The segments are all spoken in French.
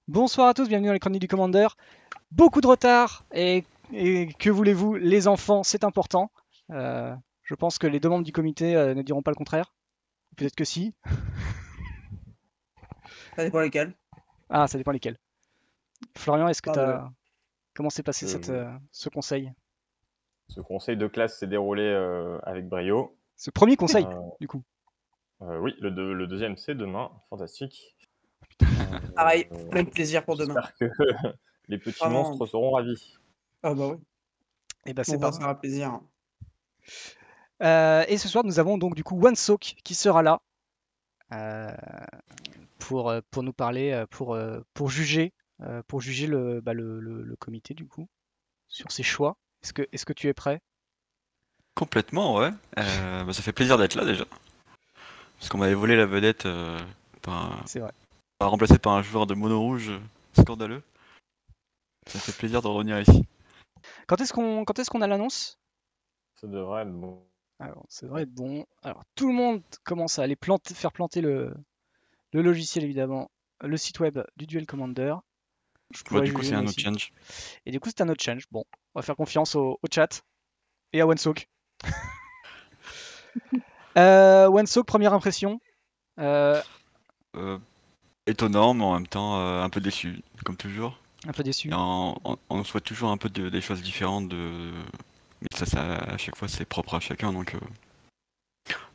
Bonsoir à tous, bienvenue dans les chroniques du Commander. Beaucoup de retard et que voulez-vous, les enfants, c'est important. Je pense que les deux membres du comité ne diront pas le contraire. Peut-être que si. Ça dépend lesquels. Ah, ça dépend lesquels. Florian, est-ce que Ah, tu bah, as... Comment s'est passé Je- ce conseil? Ce conseil de classe s'est déroulé avec brio. Ce premier conseil, Euh, du coup. oui, le deuxième c'est demain. Fantastique. pareil, Euh, même plaisir pour demain. J'espère que les petits Vraiment. monstres seront ravis. Ah bah oui, Et ben c'est bon, ça parti. fera plaisir. Et ce soir, nous avons donc du coup OneSoak qui sera là euh, pour nous parler, pour juger le comité du coup sur ses choix. Est-ce que tu es prêt? Complètement, ouais. Ça fait plaisir d'être là déjà. Parce qu'on m'avait volé la vedette, C'est vrai. remplacé par un joueur de mono rouge scandaleux. Ça fait plaisir de revenir ici. Quand est-ce qu'on a l'annonce? Ça devrait être bon. Alors, ça devrait être bon. Alors, tout le monde commence à aller faire planter le logiciel, évidemment, le site web du Duel Commander. Je Bah, pourrais du coup, juger c'est moi un autre aussi. change. Et du coup, c'est un autre change. Bon, on va faire confiance au chat et à OneSoak. OneSoak, première impression. Euh, Euh, Étonnant, mais en même temps un peu déçu, comme toujours. un peu déçu. Et on souhaite toujours un peu des choses différentes. Mais ça, à chaque fois, c'est propre à chacun.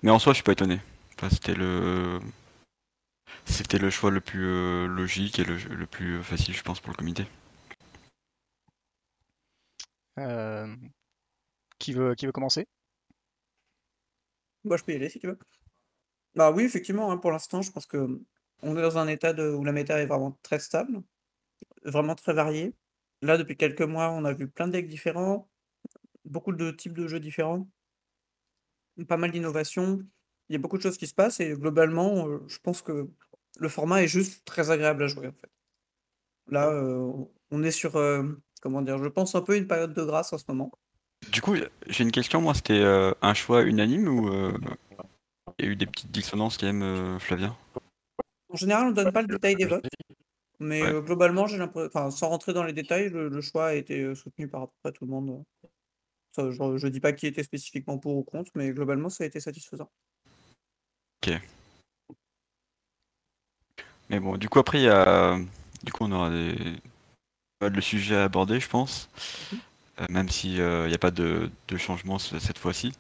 Mais en soi, je suis pas étonné. Enfin, c'était le choix le plus logique et le plus facile, je pense, pour le comité. Euh, qui veut commencer? Moi, je peux y aller si tu veux. Bah oui, effectivement, hein, pour l'instant, je pense que on est dans un état où la méta est vraiment très stable, vraiment très variée. Là, depuis quelques mois, on a vu plein de decks différents, beaucoup de types de jeux différents, pas mal d'innovations. Il y a beaucoup de choses qui se passent et globalement, je pense que le format est juste très agréable à jouer, en fait. Là, on est sur, comment dire? Je pense un peu une période de grâce en ce moment. Du coup, j'ai une question, moi, c'était un choix unanime ou il y a eu des petites dissonances quand même, Flavien? En général, on donne pas le détail des votes, mais Ouais. globalement, enfin, sans rentrer dans les détails, le choix a été, soutenu par à peu près tout le monde, ça, je dis pas qui était spécifiquement pour ou contre, mais globalement, ça a été satisfaisant. Ok. Mais bon, du coup, après, du coup, on aura pas mal de sujets à aborder, je pense. Mmh. Même si il n'y a pas de changement cette fois-ci.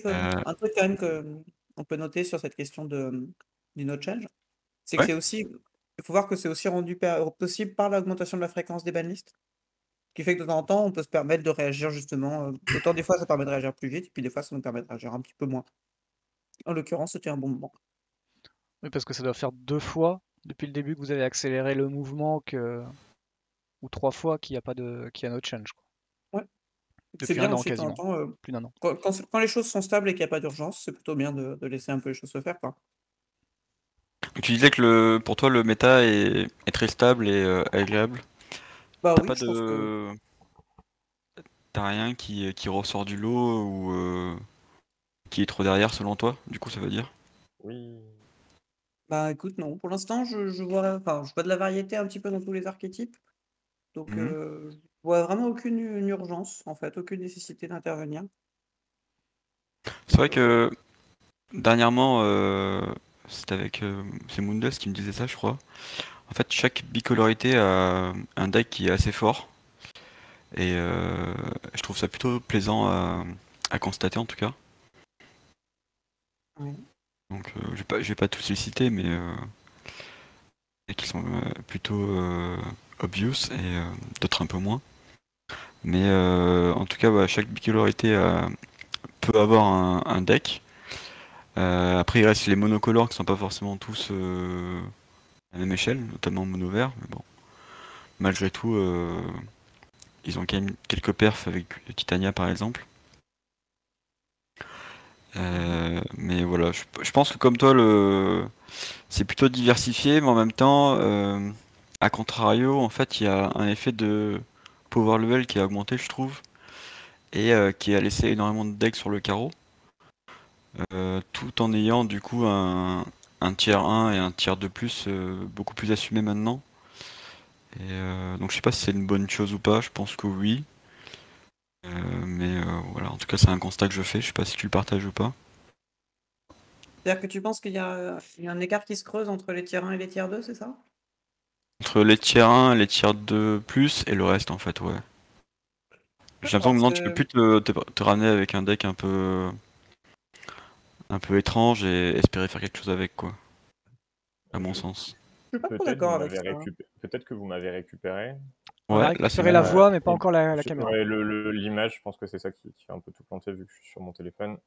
Euh, Un truc quand même que, on peut noter sur cette question du no change, c'est que ouais. c'est aussi il faut voir que c'est aussi rendu possible par l'augmentation de la fréquence des banlists. Ce qui fait que de temps en temps, on peut se permettre de réagir justement, autant des fois ça permet de réagir plus vite, et puis des fois ça nous permet de réagir un petit peu moins. En l'occurrence, c'était un bon moment. Oui, parce que ça doit faire 2 fois depuis le début que vous avez accéléré le mouvement ou 3 fois qu'il y a no change, quoi. Ouais, c'est Depuis un bien an aussi de temps en quasiment. temps, Plus d'un an. quand les choses sont stables et qu'il y a pas d'urgence, c'est plutôt bien de laisser un peu les choses se faire, quoi. Tu disais que pour toi, le méta est très stable et agréable. Bah T'as oui, pas je pense que de, T'as rien qui ressort du lot ou qui est trop derrière selon toi, du coup, ça veut dire? Oui. bah écoute, non, pour l'instant, je vois de la variété un petit peu dans tous les archétypes, donc Mhm. je vois vraiment aucune urgence, en fait, aucune nécessité d'intervenir. C'est vrai que dernièrement, c'était avec c'est Moondos qui me disait ça, je crois. En fait, chaque bicolorité a un deck qui est assez fort. Et je trouve ça plutôt plaisant à constater en tout cas. Ouais. Donc je vais pas tous les citer, mais et qui sont plutôt obvious et d'autres un peu moins. Mais en tout cas, chaque bicolorité peut avoir un deck. Après, il reste les monocolores qui sont pas forcément tous à la même échelle, notamment mono vert. Mais bon, malgré tout, ils ont quand même quelques perfs avec Titania par exemple. Mais voilà, je pense que comme toi, c'est plutôt diversifié, mais en même temps, à contrario, en fait, il y a un effet de power level qui a augmenté, je trouve, et qui a laissé énormément de decks sur le carreau, tout en ayant du coup un tiers 1 et un tiers 2 beaucoup plus assumé maintenant. Et donc je sais pas si c'est une bonne chose ou pas, je pense que oui. Mais voilà, en tout cas c'est un constat que je fais, je sais pas si tu le partages ou pas. C'est-à-dire que tu penses qu'il y a un écart qui se creuse entre les tiers 1 et les tiers 2, c'est ça? Entre les tiers 1, les tiers 2 et le reste en fait, ouais. J'ai l'impression que Parce maintenant tu peux plus te ramener avec un deck un peu étrange et espérer faire quelque chose avec quoi, à mon sens. je suis pas trop Peut-être d'accord avec ça. peut-être que vous m'avez récupéré. On a Ouais, là c'est récupéré la bon. voix, mais pas Et encore la caméra. ouais, l'image, je pense que c'est ça qui a un peu tout planté vu que je suis sur mon téléphone.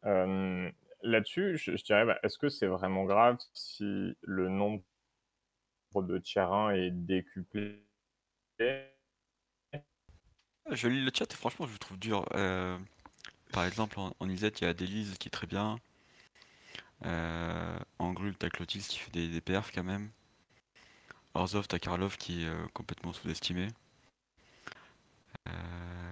Là-dessus, je dirais, bah, est-ce que c'est vraiment grave si le nombre de tiers 1 est décuplé? Je lis le chat et franchement je le trouve dur. Par exemple en IZ il y a Adélise qui est très bien. En Grul t'as Clotilde qui fait des perfs quand même. Orzhov t'as Karlov qui est complètement sous-estimé.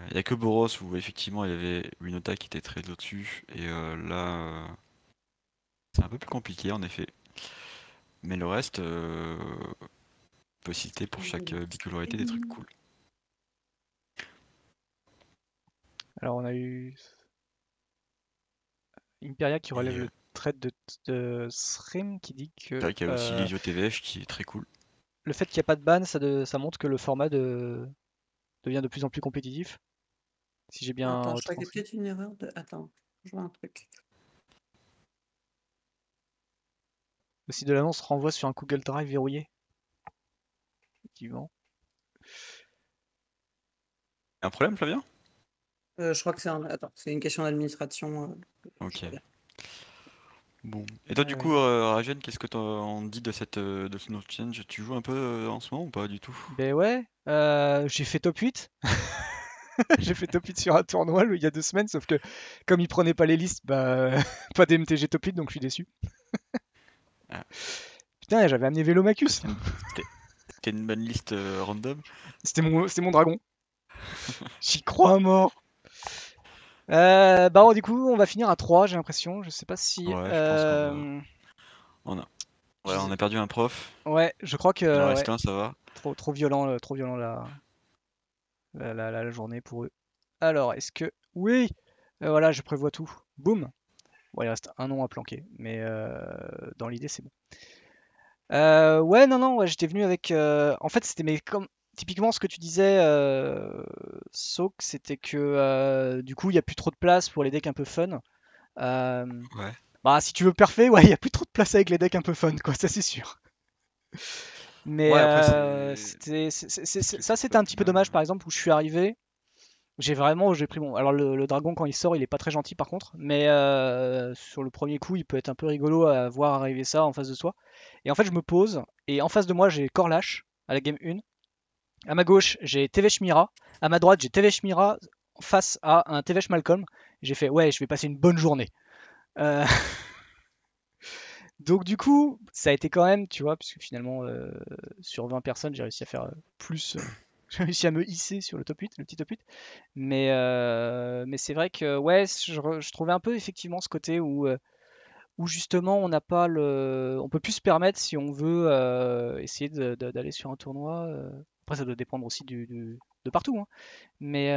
Il y a que Boros où effectivement il y avait Winota qui était très au-dessus et là c'est un peu plus compliqué en effet. Mais le reste, on peut citer pour chaque bicolorité des trucs cool. Alors on a eu Imperia qui relève le trait de Srim qui dit que C'est vrai qu'il y a aussi l'Isio TVH qui est très cool. le fait qu'il n'y a pas de ban, ça montre que le format devient de plus en plus compétitif. Si j'ai bien Attends, je crois qu'il y a retranscrit. peut-être une erreur de. Attends, je vois un truc. Le site de l'annonce renvoie sur un Google Drive verrouillé. Effectivement. Un problème, Flavien? Je crois que Attends, c'est une question d'administration. Ok. je regarde. Bon. Et toi, du Ouais. coup, Rajen, qu'est-ce que t'en dis de ce No Change? Tu joues un peu en ce moment ou pas du tout? Ben ouais, j'ai fait top 8. J'ai fait top 8 sur un tournoi il y a 2 semaines, sauf que comme il prenait pas les listes, bah pas d'MTG top 8, donc je suis déçu. Ah. Putain, j'avais amené Vélomachus. C'était une bonne liste random. C'était mon dragon. J'y crois à mort. Bah bon, du coup, on va finir à 3, j'ai l'impression. Je sais pas si. Ouais, je pense on a... Je Ouais, on sais- a perdu un prof. Ouais, je crois Il en que reste ouais, un, ça va. trop violent, trop violent la journée pour eux. Alors, est-ce que. Oui! Voilà, je prévois tout. Boum! Bon, il reste un nom à planquer, mais dans l'idée, c'est bon. Ouais, non, ouais, j'étais venu avec. En fait, c'était comme typiquement ce que tu disais, Soak, c'était que du coup, il n'y a plus trop de place pour les decks un peu fun. Euh, Ouais. Bah, si tu veux parfait, ouais, il n'y a plus trop de place avec les decks un peu fun, quoi, ça c'est sûr. Mais Ouais, après, ça, c'était un petit peu dommage, par exemple, où je suis arrivé. J'ai pris mon. Alors, le dragon, quand il sort, il est pas très gentil par contre, mais sur le premier coup, il peut être un peu rigolo à voir arriver ça en face de soi. Et en fait, je me pose, et en face de moi, j'ai Corlash à la game 1. À ma gauche, j'ai Tevesh Mira. À ma droite, j'ai Tevesh Mira face à un Tevesh Malcolm. J'ai fait, ouais, je vais passer une bonne journée. Euh, Donc, du coup, ça a été quand même, tu vois, puisque finalement, sur 20 personnes, j'ai réussi à faire plus. J'ai réussi à me hisser sur le top 8, le petit top 8. Mais c'est vrai que ouais, je trouvais un peu effectivement ce côté où justement on n'a pas on peut plus se permettre si on veut essayer d'aller sur un tournoi. Après ça doit dépendre aussi de partout, hein. Mais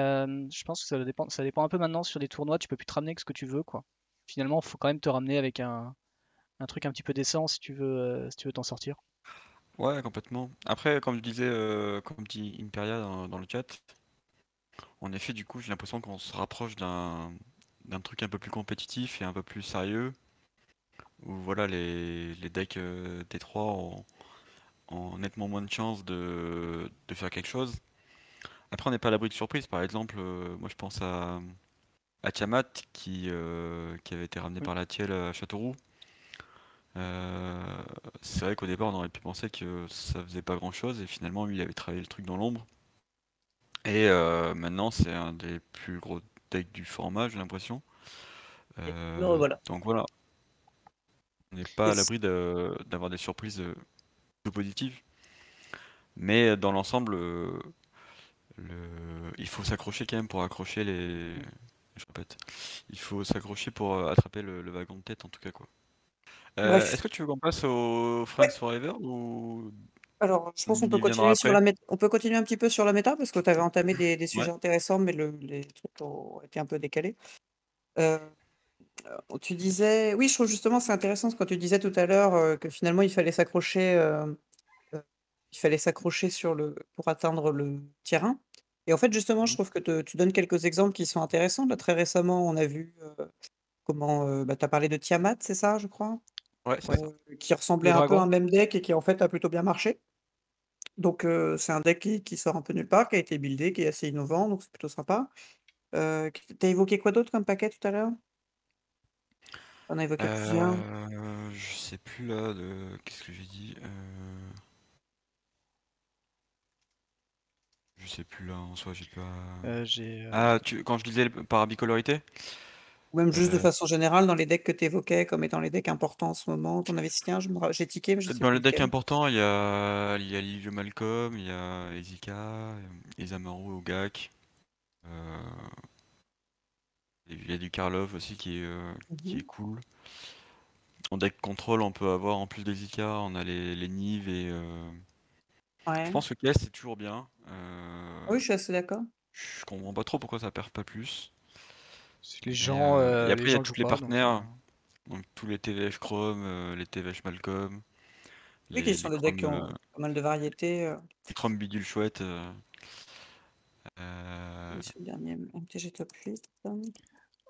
je pense que ça dépend un peu maintenant sur des tournois, tu peux plus te ramener avec ce que tu veux, quoi. Finalement, il faut quand même te ramener avec un truc un petit peu décent si tu veux t'en sortir. Ouais, complètement. Après, comme je disais, comme dit Imperia dans le chat, en effet, du coup, j'ai l'impression qu'on se rapproche d'un truc un peu plus compétitif et un peu plus sérieux, où voilà, les decks T3 ont nettement moins de chances de faire quelque chose. Après, on n'est pas à l'abri de surprise. Par exemple, moi je pense à Tiamat qui avait été ramené Oui. par la Tiel à Châteauroux. C'est vrai qu'au départ, on aurait pu penser que ça faisait pas grand-chose et finalement, lui, il avait travaillé le truc dans l'ombre. Et maintenant, c'est un des plus gros decks du format, j'ai l'impression. Non, voilà. Donc voilà, on n'est Et pas à l'abri d'avoir des surprises plutôt positives. Mais dans l'ensemble, il faut s'accrocher quand même pour accrocher Je répète, il faut s'accrocher pour attraper le wagon de tête en tout cas quoi. Est-ce Bref. que tu veux qu'on passe au Friends Ouais. Forever ou Alors, je pense qu'on on peut y viendra continuer sur après? la on peut continuer un petit peu sur la méta parce que tu avais entamé des Ouais. sujets intéressants, mais les trucs ont été un peu décalés. Euh, Tu disais, oui, je trouve justement c'est intéressant quand tu disais tout à l'heure que finalement il fallait s'accrocher pour atteindre le terrain. Et en fait, justement, je Mmh. trouve que tu donnes quelques exemples qui sont intéressants. Là, très récemment, on a vu comment, bah, tu as parlé de Tiamat, c'est ça, je crois, Ouais, c'est ça. qui ressemblait Le un peu à dragon. un même deck et qui en fait a plutôt bien marché. Donc, c'est un deck qui sort un peu nulle part, qui a été buildé, qui est assez innovant, donc c'est plutôt sympa. Tu évoqué quoi d'autre comme paquet tout à l'heure? On a évoqué plusieurs. Je sais plus là de qu'est-ce que j'ai dit? Je sais plus là en soi, j'ai pas. J'ai. Ah, quand je disais par bicolorité? Ou même juste de Euh, façon générale dans les decks que tu évoquais comme étant les decks importants en ce moment. Tu en avais cité un, j'ai tiqué, mais je sais Dans plus les decks lequel. importants, il y a Livio Malcolm, il y a Ezika, Izamaru Ogak. euh, Il y a du Karlov aussi qui est Mhm. cool. En deck contrôle, on peut avoir en plus d'Ezika, on a les Niv et. Je Ouais. pense que KS c'est toujours bien. Ah oui, je suis assez d'accord. Je comprends pas trop pourquoi ça perd pas plus. Mais, et Les après, il y a gens le jouent toutes les pas, donc. partenaires, donc tous les TVH Chrome, les TVH Malcolm, Oui, qui sont les des decks qui Chrome, ont pas mal de variétés. les Chrome Bidule chouette. Et sur le dernier MTG Top 8.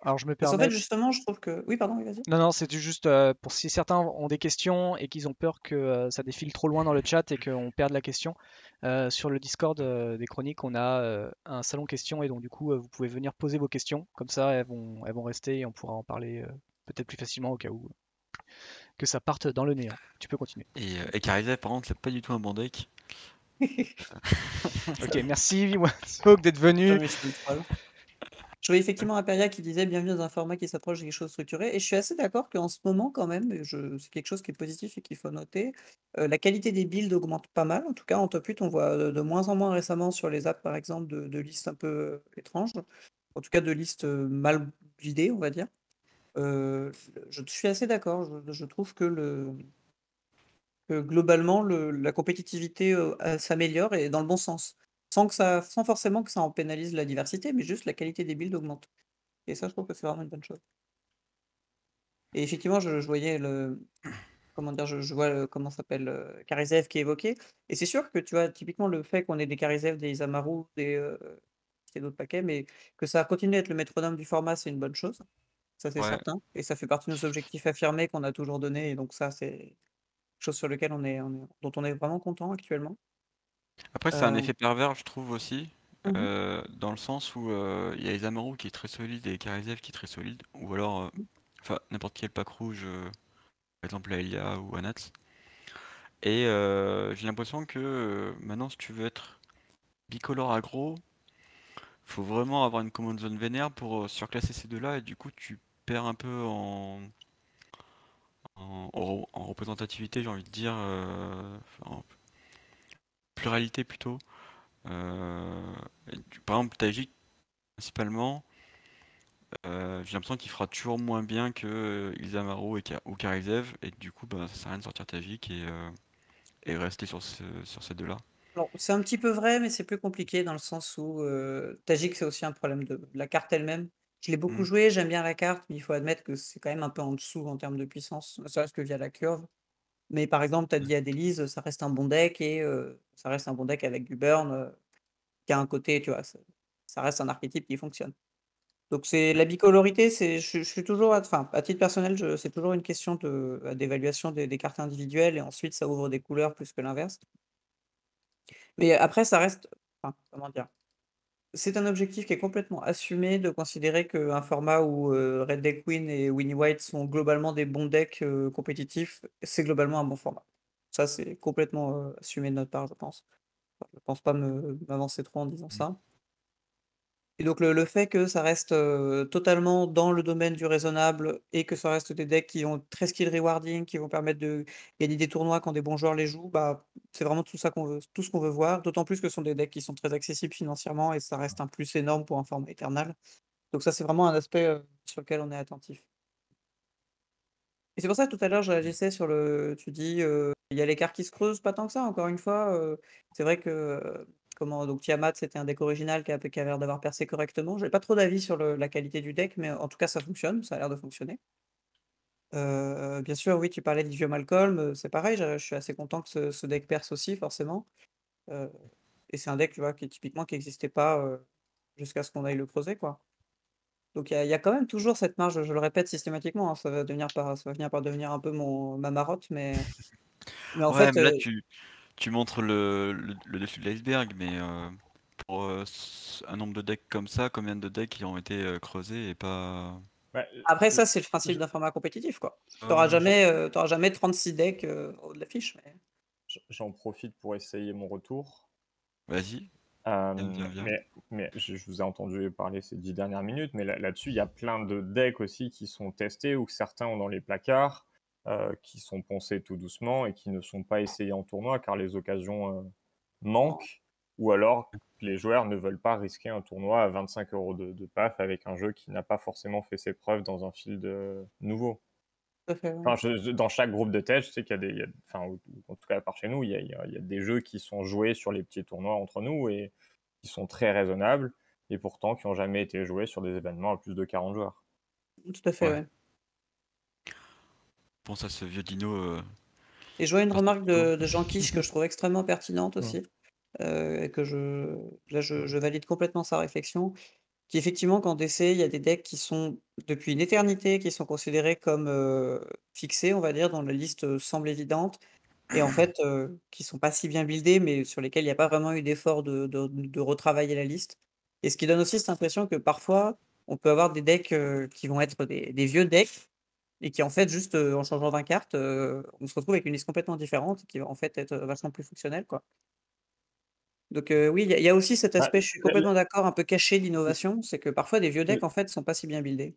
Alors je me Parce qu'en fait, permets. justement, je trouve que. Oui, pardon, oui, vas-y. Non, non, c'était juste pour si certains ont des questions et qu'ils ont peur que ça défile trop loin dans le chat et qu'on perde la question. Sur le Discord des chroniques, on a un salon questions et donc du coup, vous pouvez venir poser vos questions. Comme ça, elles vont rester et on pourra en parler peut-être plus facilement au cas où que ça parte dans le néant. Tu peux continuer. Et Charizard, par contre, c'est pas du tout un bon deck. Ok, merci Wansmoke d'être venu. Jamais sur le troll. Je voyais effectivement Aperia qui disait bienvenue dans un format qui s'approche de quelque chose de structuré. Et je suis assez d'accord qu'en ce moment, quand même, c'est quelque chose qui est positif et qu'il faut noter. La qualité des builds augmente pas mal. En tout cas, en top 8, on voit de moins en moins récemment sur les apps, par exemple, de listes un peu étranges. En tout cas, de listes mal buildées, on va dire. Je suis assez d'accord. Je trouve que globalement, la compétitivité s'améliore et dans le bon sens. Sans forcément que ça en pénalise la diversité, mais juste la qualité des builds augmente. Et ça, je trouve que c'est vraiment une bonne chose. Et effectivement, je voyais comment dire, je vois comment ça s'appelle, Karizev qui est évoqué. Et c'est sûr que tu vois, typiquement, le fait qu'on ait des Karizev, des Isamaru, c'est d'autres paquets, mais que ça continue d'être le métronome du format, c'est une bonne chose. Ça, c'est Ouais. certain. Et ça fait partie de nos objectifs affirmés qu'on a toujours donnés. Et donc, ça, c'est quelque chose sur lequel dont on est vraiment content actuellement. Après, c'est un Euh, effet pervers, je trouve aussi, mhm, dans le sens où il y a Izamaru qui est très solide et Karizev qui est très solide, ou alors, enfin, n'importe quel pack rouge, par exemple Aelia ou Anats. Et j'ai l'impression que maintenant, si tu veux être bicolore aggro, faut vraiment avoir une command zone vénère pour surclasser ces deux-là, et du coup, tu perds un peu en représentativité, j'ai envie de dire, en pluralité plutôt. Par exemple, Taiji, principalement, j'ai l'impression qu'il fera toujours moins bien que Ilzamaru ou Karizev, et du coup, bah, ça sert à rien de sortir Tajik et rester sur ces deux-là. alors, c'est un petit peu vrai, mais c'est plus compliqué dans le sens où Tajik, c'est aussi un problème de la carte elle-même. Je l'ai beaucoup Hmm. joué, j'aime bien la carte, mais il faut admettre que c'est quand même un peu en dessous en termes de puissance, ne serait-ce que via la curve. Mais par exemple, tu as dit Adélise, ça reste un bon deck et ça reste un bon deck avec du burn qui a un côté, tu vois, ça reste un archétype qui fonctionne. Donc c'est la bicolorité, je suis toujours, enfin, à titre personnel, c'est toujours une question d'évaluation des cartes individuelles et ensuite ça ouvre des couleurs plus que l'inverse. Mais après, ça reste, enfin, comment dire, c'est un objectif qui est complètement assumé de considérer qu'un format où Red Deck Win et Winnie White sont globalement des bons decks compétitifs, c'est globalement un bon format. Ça, c'est complètement assumé de notre part, je pense. Enfin, je pense pas m'avancer trop en disant ça. Et donc le fait que ça reste totalement dans le domaine du raisonnable et que ça reste des decks qui ont très skill rewarding, qui vont permettre de gagner des tournois quand des bons joueurs les jouent, bah, c'est vraiment tout ça qu'on veut, tout ce qu'on veut voir. D'autant plus que ce sont des decks qui sont très accessibles financièrement et ça reste un plus énorme pour un format éternel. Donc ça, c'est vraiment un aspect sur lequel on est attentif. Et c'est pour ça que tout à l'heure je réagissais sur le tu dis, il y a l'écart qui se creuse, pas tant que ça encore une fois, c'est vrai que, comment donc Tiamat c'était un deck original qui a l'air d'avoir percé correctement. J'ai pas trop d'avis sur la qualité du deck, mais en tout cas ça fonctionne, ça a l'air de fonctionner. Bien sûr oui, tu parlais d'Yvio Malcolm, c'est pareil, je suis assez content que ce deck perce aussi forcément, heu et c'est un deck, tu vois, qui typiquement qui existait pas, jusqu'à ce qu'on aille le creuser, quoi. Donc il y a quand même toujours cette marge, je le répète systématiquement, hein, ça va finir par devenir un peu ma marotte, mais en Ouais, fait, mais là, tu montres le dessus de l'iceberg, mais pour un nombre de decks comme ça, combien de decks qui ont été creusés et pas. Bah, après je- ça, c'est le principe je- d'un format compétitif, quoi. Tu Ouais, ouais. auras jamais 36 decks, au haut de l'affiche, mais j'en profite pour essayer mon retour. Vas-y, viens. Mais je vous ai entendu parler ces 10 dernières minutes, mais là-dessus, il y a plein de decks aussi qui sont testés ou que certains ont dans les placards, qui sont poncés tout doucement et qui ne sont pas essayés en tournoi car les occasions manquent, ou alors les joueurs ne veulent pas risquer un tournoi à 25 € de PAF avec un jeu qui n'a pas forcément fait ses preuves dans un field nouveau. tout à fait, ouais. Enfin, dans chaque groupe de test, je sais qu'il y a enfin, ou en tout cas par chez nous, il y a des jeux qui sont joués sur les petits tournois entre nous et qui sont très raisonnables, et pourtant qui n'ont jamais été joués sur des événements à plus de 40 joueurs. Tout à fait, Ouais. ouais. Pense à ce vieux dino. Et je vois une remarque Barcelo. de Jean Quiche que je trouve extrêmement pertinente Mm. aussi, et que je valide complètement sa réflexion. Qui effectivement, quand DC, il y a des decks qui sont depuis une éternité, qui sont considérés comme, fixés, on va dire, dont la liste, semble évidente et en fait, qui sont pas si bien buildés, mais sur lesquels il y a pas vraiment eu d'effort de retravailler la liste et ce qui donne aussi cette impression que parfois, on peut avoir des decks, qui vont être des vieux decks et qui en fait juste, en changeant 20 cartes, on se retrouve avec une liste complètement différente qui va en fait être, vachement plus fonctionnelle, quoi. Donc oui, il y a aussi cet Bah, aspect, je suis complètement d'accord, un peu caché d'innovation, c'est que parfois des vieux decks, en fait, sont pas si bien buildés.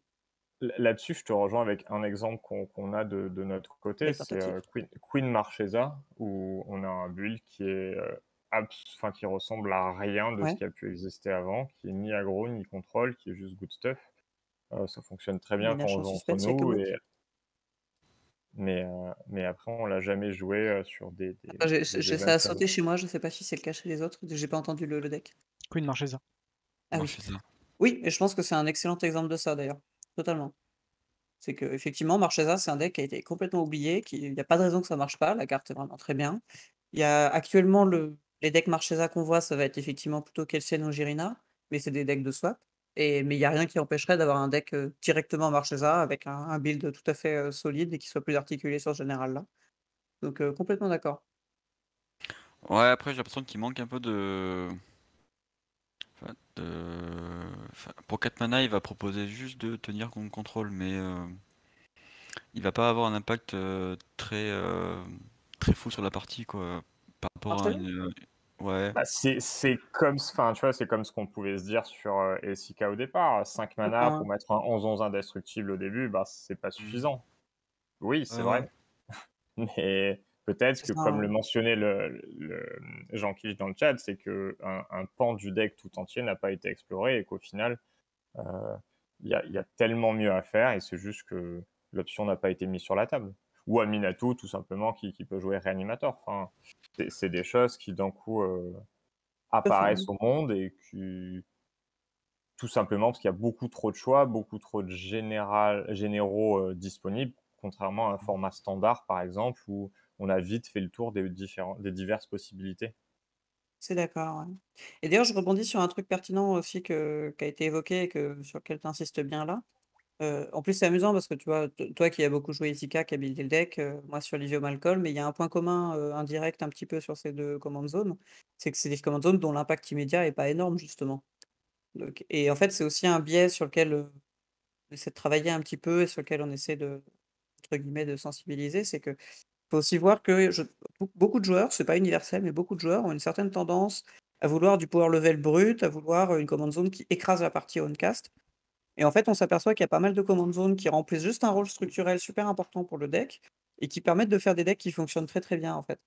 Là-dessus, je te rejoins avec un exemple qu'on a de notre côté, Belle c'est tentative. Queen Marchesa, où on a un build qui est enfin, qui ressemble à rien de ce Ouais, qui a pu exister avant, qui est ni aggro ni contrôle, qui est juste good stuff. Ça fonctionne très bien quand on ménage en joue entre suspense, il y a que nous, moi. mais après on l'a jamais joué sur Après des ça a events sauté chez moi, je sais pas si c'est le cas chez les autres, j'ai pas entendu le deck. Queen Marchesa. Ah oui. Marcher ça. Oui, et je pense que c'est un excellent exemple de ça d'ailleurs, totalement. C'est qu'effectivement, Marchesa, c'est un deck qui a été complètement oublié, qui il y a pas de raison que ça marche pas, la carte est vraiment très bien. Il y a actuellement les decks Marchesa qu'on voit, ça va être effectivement plutôt Kelsen ou Girina, mais c'est des decks de swap mais il y a rien qui empêcherait d'avoir un deck, directement Marchesa avec un build tout à fait, solide et qui soit plus articulé sur ce général-là. Donc complètement d'accord. Ouais, après, j'ai l'impression qu'il manque un peu de. Enfin, pour 4 mana, il va proposer juste de tenir contre contrôle, mais il va pas avoir un impact très fou sur la partie, quoi. Par rapport à Marchesa? une. Ouais. Bah, c'est comme, enfin, tu vois, c'est comme ce qu'on pouvait se dire sur SIK au départ. 5 mana Enfin, pour mettre un 11-11 indestructible au début, bah, c'est pas Mhm. suffisant. Oui, c'est Ouais. vrai. Mais peut-être c'est que, ça, comme le hein. mentionnait Jean Quiche dans le chat, c'est que un pan du deck tout entier n'a pas été exploré et qu'au final, euh, il y a tellement mieux à faire et c'est juste que l'option n'a pas été mise sur la table. Ou Aminatou, tout simplement, qui peut jouer réanimateur. Enfin, c'est des choses qui, d'un coup, Tout à fait, ouais. apparaissent au monde et qui, tout simplement parce qu'il y a beaucoup trop de choix, beaucoup trop de généraux disponibles, contrairement à un format standard, par exemple, où on a vite fait le tour des diverses possibilités. C'est d'accord, ouais. Et d'ailleurs, je rebondis sur un truc pertinent aussi qui a été évoqué et sur lequel tu insistes bien là. En plus, c'est amusant parce que tu vois, toi qui as beaucoup joué Izika, qui a buildé le deck, moi sur Livio Malcolm, mais il y a un point commun, indirect un petit peu sur ces 2 command zones, c'est que c'est des command zones dont l'impact immédiat est pas énorme justement. Donc et en fait, c'est aussi un biais sur lequel, on essaie de travailler un petit peu et sur lequel on essaie de entre guillemets «de sensibiliser», c'est que faut aussi voir que beaucoup de joueurs, c'est pas universel, mais beaucoup de joueurs ont une certaine tendance à vouloir du power level brut, à vouloir, une command zone qui écrase la partie on cast et en fait, on s'aperçoit qu'il y a pas mal de command zones qui remplissent juste un rôle structurel super important pour le deck et qui permettent de faire des decks qui fonctionnent très, très bien, en fait.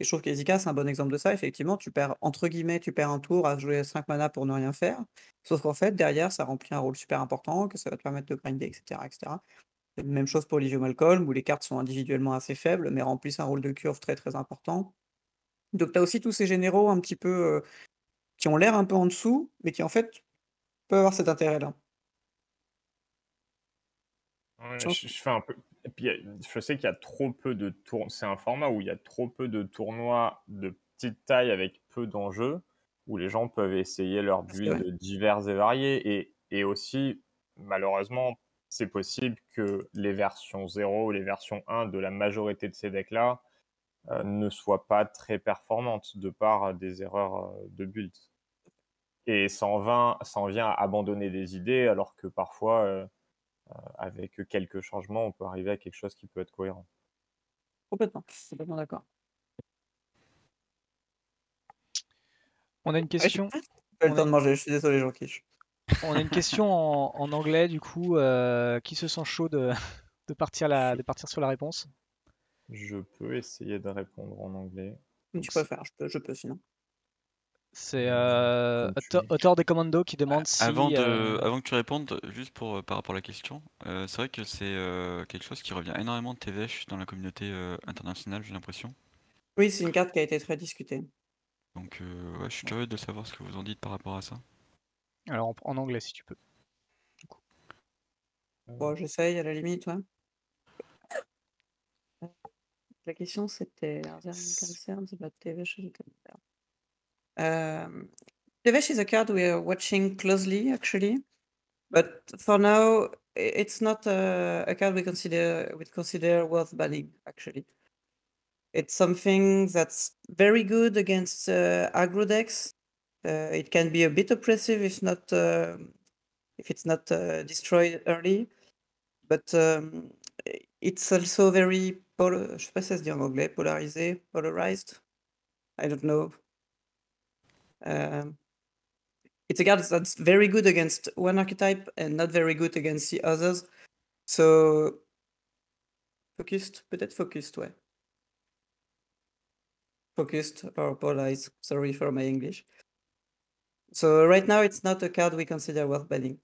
Et je trouve qu'Ezika, c'est un bon exemple de ça. Effectivement, tu perds entre guillemets, «tu perds un tour» à jouer 5 mana pour ne rien faire. Sauf qu'en fait, derrière, ça remplit un rôle super important, que ça va te permettre de grinder et cetera et cetera. Même chose pour Livio Malcolm, où les cartes sont individuellement assez faibles, mais remplissent un rôle de curve très très important. Donc tu as aussi tous ces généraux un petit peu qui ont l'air un peu en dessous, mais qui en fait peuvent avoir cet intérêt-là. Ouais, Je pense je fais un peu. Et puis, je sais qu'il y a trop peu de tournois. C'est un format où il y a trop peu de tournois de petite taille avec peu d'enjeux, où les gens peuvent essayer leurs que c'est vrai. builds divers et variés. Et aussi, malheureusement, c'est possible que les versions 0 ou les versions 1 de la majorité de ces decks-là ne soient pas très performantes de par des erreurs de build. Et ça en vient à abandonner des idées, alors que parfois, avec quelques changements, on peut arriver à quelque chose qui peut être cohérent. Complètement d'accord. On a une Ouais, question. j'ai pas eu le On temps a, de manger, je suis désolé, jean quiche. on a une question en anglais, du coup. Qui se sent chaud de partir sur la réponse? Je peux essayer de répondre en anglais. Tu peux faire, je peux sinon. C'est Comme tu veux. Auteur des Commandos qui demande si. Avant que tu répondes, juste par rapport à la question, c'est vrai que c'est quelque chose qui revient énormément de TVH dans la communauté internationale, j'ai l'impression. Oui, c'est une carte qui a été très discutée. Donc ouais, je suis curieux de savoir ce que vous en dites par rapport à ça. Alors en anglais, si tu peux. Bon, j'essaye à la limite, ouais. La question c'était Are there any concerns about Tevesh as a card? Tevesh is a card we are watching closely, actually, but for now, it's not a card we consider worth banning. Actually, it's something that's very good against aggro decks. It can be a bit oppressive if it's not destroyed early, but it's also very je sais pas si ça se dit en anglais, polarisé, polarized. I don't know. It's a card that's very good against one archetype and not very good against the others. So focused, peut-être focused, ouais. Focused or polarized. Sorry for my English. So right now it's not a card we consider worth banning.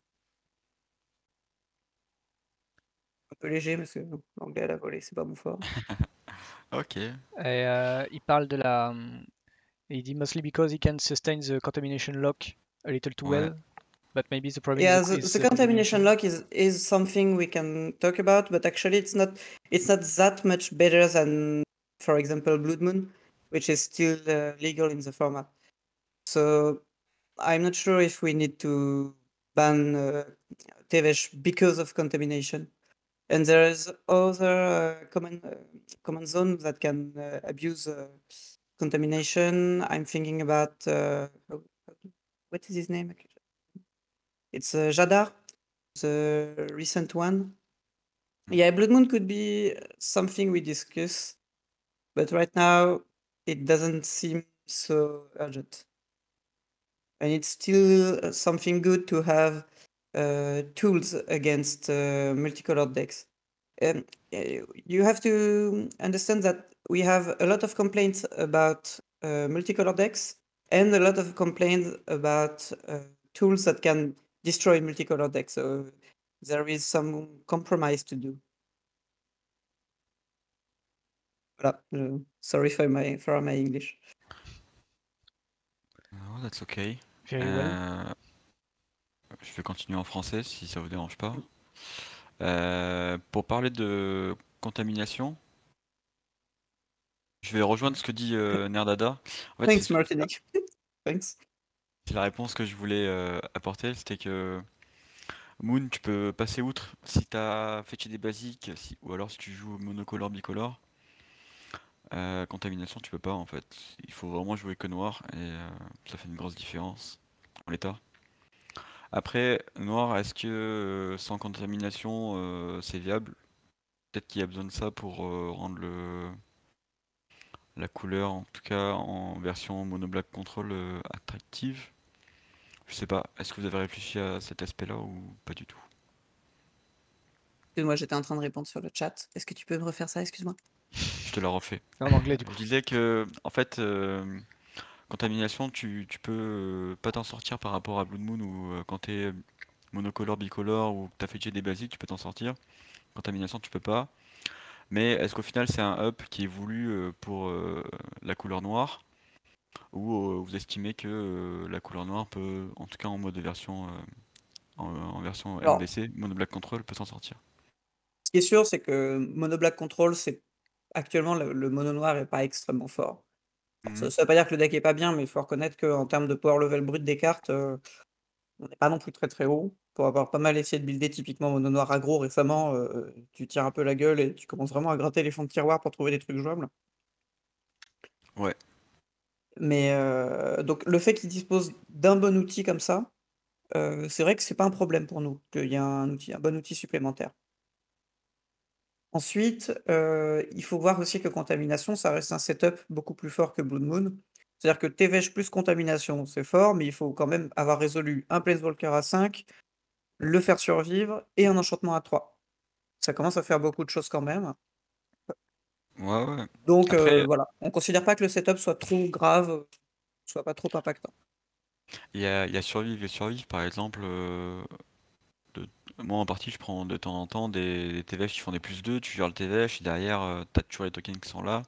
Un peu léger parce que l'anglais à la volée, c'est pas mon fort. Ok. Et, il parle de la. Il dit mostly because he can sustain the contamination lock a little too Ouais. well, but maybe the problem Yeah, is the contamination lock is something we can talk about, but actually it's not that much better than, for example, Blood Moon, which is still legal in the format. So I'm not sure if we need to ban Tevesh because of contamination. And there is other command zone that can abuse contamination. I'm thinking about what is his name? It's Jadar, the recent one. Yeah, Blood Moon could be something we discuss, but right now it doesn't seem so urgent. And it's still something good to have tools against multicolored decks. You have to understand that we have a lot of complaints about multicolored decks and a lot of complaints about tools that can destroy multicolored decks. So there is some compromise to do. Voilà. Sorry for my English. Oh, that's okay. Very well. Je vais continuer en français si ça vous dérange pas. Pour parler de contamination, je vais rejoindre ce que dit Nerdada. En fait, Thanks, Martinique. Thanks. c'est la réponse que je voulais apporter, c'était que Moon, tu peux passer outre si t'as fetché des basiques, ou alors si tu joues monocolore, bicolore. Contamination, tu peux pas en fait. Il faut vraiment jouer que noir et ça fait une grosse différence en l'état. Après, noir, est-ce que sans contamination c'est viable? Peut-être qu'il y a besoin de ça pour rendre la couleur, en tout cas en version mono black control, attractive. Je sais pas, est-ce que vous avez réfléchi à cet aspect-là ou pas du tout? Excuse-moi, j'étais en train de répondre sur le chat. Est-ce que tu peux me refaire ça? Excuse-moi. Je te la refais. En anglais, du coup. Je disais que, en fait, contamination, tu peux pas t'en sortir par rapport à Blood Moon ou quand t'es monocolore, bicolore ou que t'as fetché des basiques, tu peux t'en sortir. contamination, tu peux pas. Mais est-ce qu'au final, c'est un up qui est voulu pour la couleur noire? Ou vous estimez que la couleur noire peut, en tout cas en mode version, en version Alors, MVC, Mono Black Control, peut s'en sortir? ce qui est sûr, c'est que Mono Black Control, c'est actuellement le mono noir est pas extrêmement fort. Alors Mhm. ça veut pas dire que le deck est pas bien, mais il faut reconnaître qu'en termes de power level brut des cartes, on n'est pas non plus très, très haut. Pour avoir pas mal essayé de builder typiquement mono noir aggro récemment, tu tires un peu la gueule et tu commences vraiment à gratter les fonds de tiroir pour trouver des trucs jouables. Ouais. Mais donc le fait qu'ils disposent d'un bon outil comme ça, c'est vrai que c'est pas un problème pour nous, qu'il y a un bon outil supplémentaire. Ensuite, il faut voir aussi que Contamination, ça reste un setup beaucoup plus fort que Blood Moon. C'est-à-dire que TVH plus Contamination, c'est fort, mais il faut quand même avoir résolu un Planeswalker à 5, le faire survivre et un enchantement à 3. Ça commence à faire beaucoup de choses quand même. Ouais, ouais. Donc Après, voilà, on considère pas que le setup soit trop grave, soit pas trop impactant. il y a Survive et Survive, par exemple. de- Moi, en partie, je prends de temps en temps des TVH qui font des +2, tu gères le TVH, et derrière, t'as toujours les tokens qui sont là.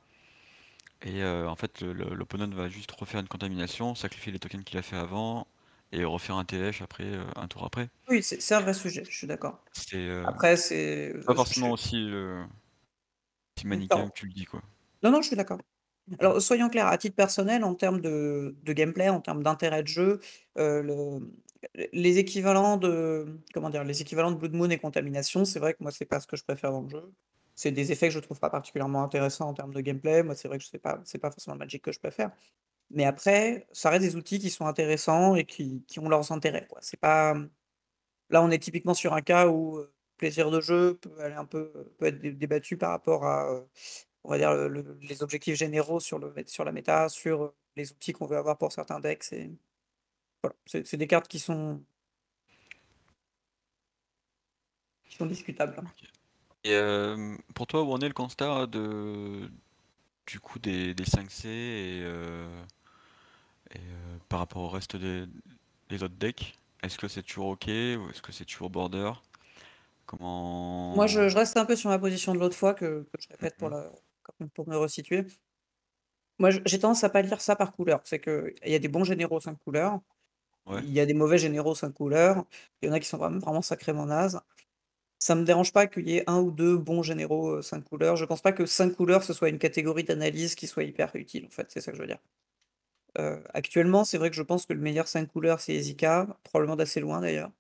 Et en fait, l'opponent va juste refaire une contamination, sacrifier les tokens qu'il a fait avant, et refaire un TVH après, un tour après. Oui, c'est un vrai sujet, je suis d'accord. C'est Après, c'est pas je forcément aussi si manichéen pardon. que tu le dis, quoi. Non, non, je suis d'accord. Alors, soyons clairs, à titre personnel, en termes de gameplay, en termes d'intérêt de jeu, le les équivalents de comment dire? Les équivalents de Blood Moon et Contamination, c'est vrai que moi, c'est pas ce que je préfère dans le jeu. C'est des effets que je trouve pas particulièrement intéressants en termes de gameplay. Moi, c'est vrai que je sais pas c'est pas forcément le Magic que je préfère. Mais après, ça reste des outils qui sont intéressants et qui ont leurs intérêts, quoi. C'est pas, là, on est typiquement sur un cas où, plaisir de jeu peut aller un peu, peut être débattu par rapport à, on va dire les objectifs généraux sur la méta, sur, les outils qu'on veut avoir pour certains decks, c'est voilà, c'est des cartes qui sont discutables. Et pour toi, où en est le constat du coup des 5C par rapport au reste des autres decks? Est-ce que c'est toujours OK ou est-ce que c'est toujours border? Moi, Comment... je reste un peu sur ma position de l'autre fois que je répète Mhm. quand même pour me resituer. Moi, j'ai tendance à pas lire ça par couleur. C'est qu'il y a des bons généraux 5 couleurs, Ouais, il y a des mauvais généraux 5 couleurs, il y en a qui sont vraiment sacrément nazes. Ça me dérange pas qu'il y ait un ou 2 bons généraux, 5 couleurs. Je pense pas que 5 couleurs, ce soit une catégorie d'analyse qui soit hyper utile, en fait, c'est ça que je veux dire. Actuellement, c'est vrai que je pense que le meilleur 5 couleurs, c'est Ezika, probablement d'assez loin d'ailleurs.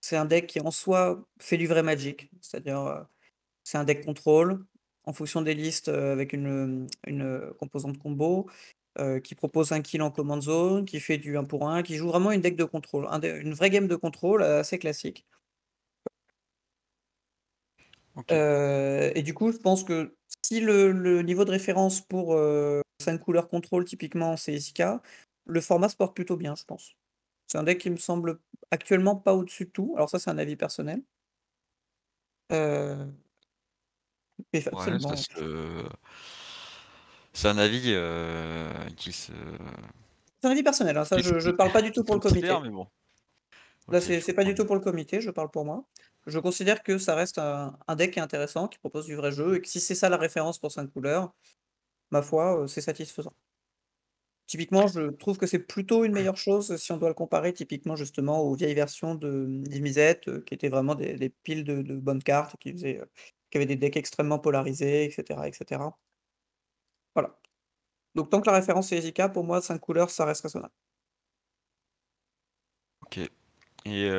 C'est un deck qui en soi fait du vrai Magic, c'est-à-dire, c'est un deck contrôle, en fonction des listes, avec une composante combo, qui propose un kill en command zone, qui fait du 1 pour 1, qui joue vraiment une deck de contrôle, une vraie game de contrôle, assez classique. OK. Et du coup, je pense que si le niveau de référence pour, 5 couleurs contrôle typiquement c'est Ezika, le format se porte plutôt bien, je pense. C'est un deck qui me semble actuellement pas au-dessus de tout. Alors ça, c'est un avis personnel. Heu, mais Ouais, absolument. c'est un avis C'est un avis personnel, hein, ça qui se, je parle pas du qui tout se pour le considère, comité. mais bon. Là, OK, je c'est pas comprends du tout mieux. pour le comité, je parle pour moi. Je considère que ça reste un deck qui est intéressant, qui propose du vrai jeu et que si c'est ça la référence pour 5 couleurs, ma foi, c'est satisfaisant. Typiquement, je trouve que c'est plutôt une meilleure chose si on doit le comparer typiquement justement aux vieilles versions de d'Imizet, qui étaient vraiment des piles de bonnes cartes qui avaient des decks extrêmement polarisés et cetera. Voilà. Donc tant que la référence est Ezika, pour moi 5 couleurs, ça reste raisonnable. OK. Et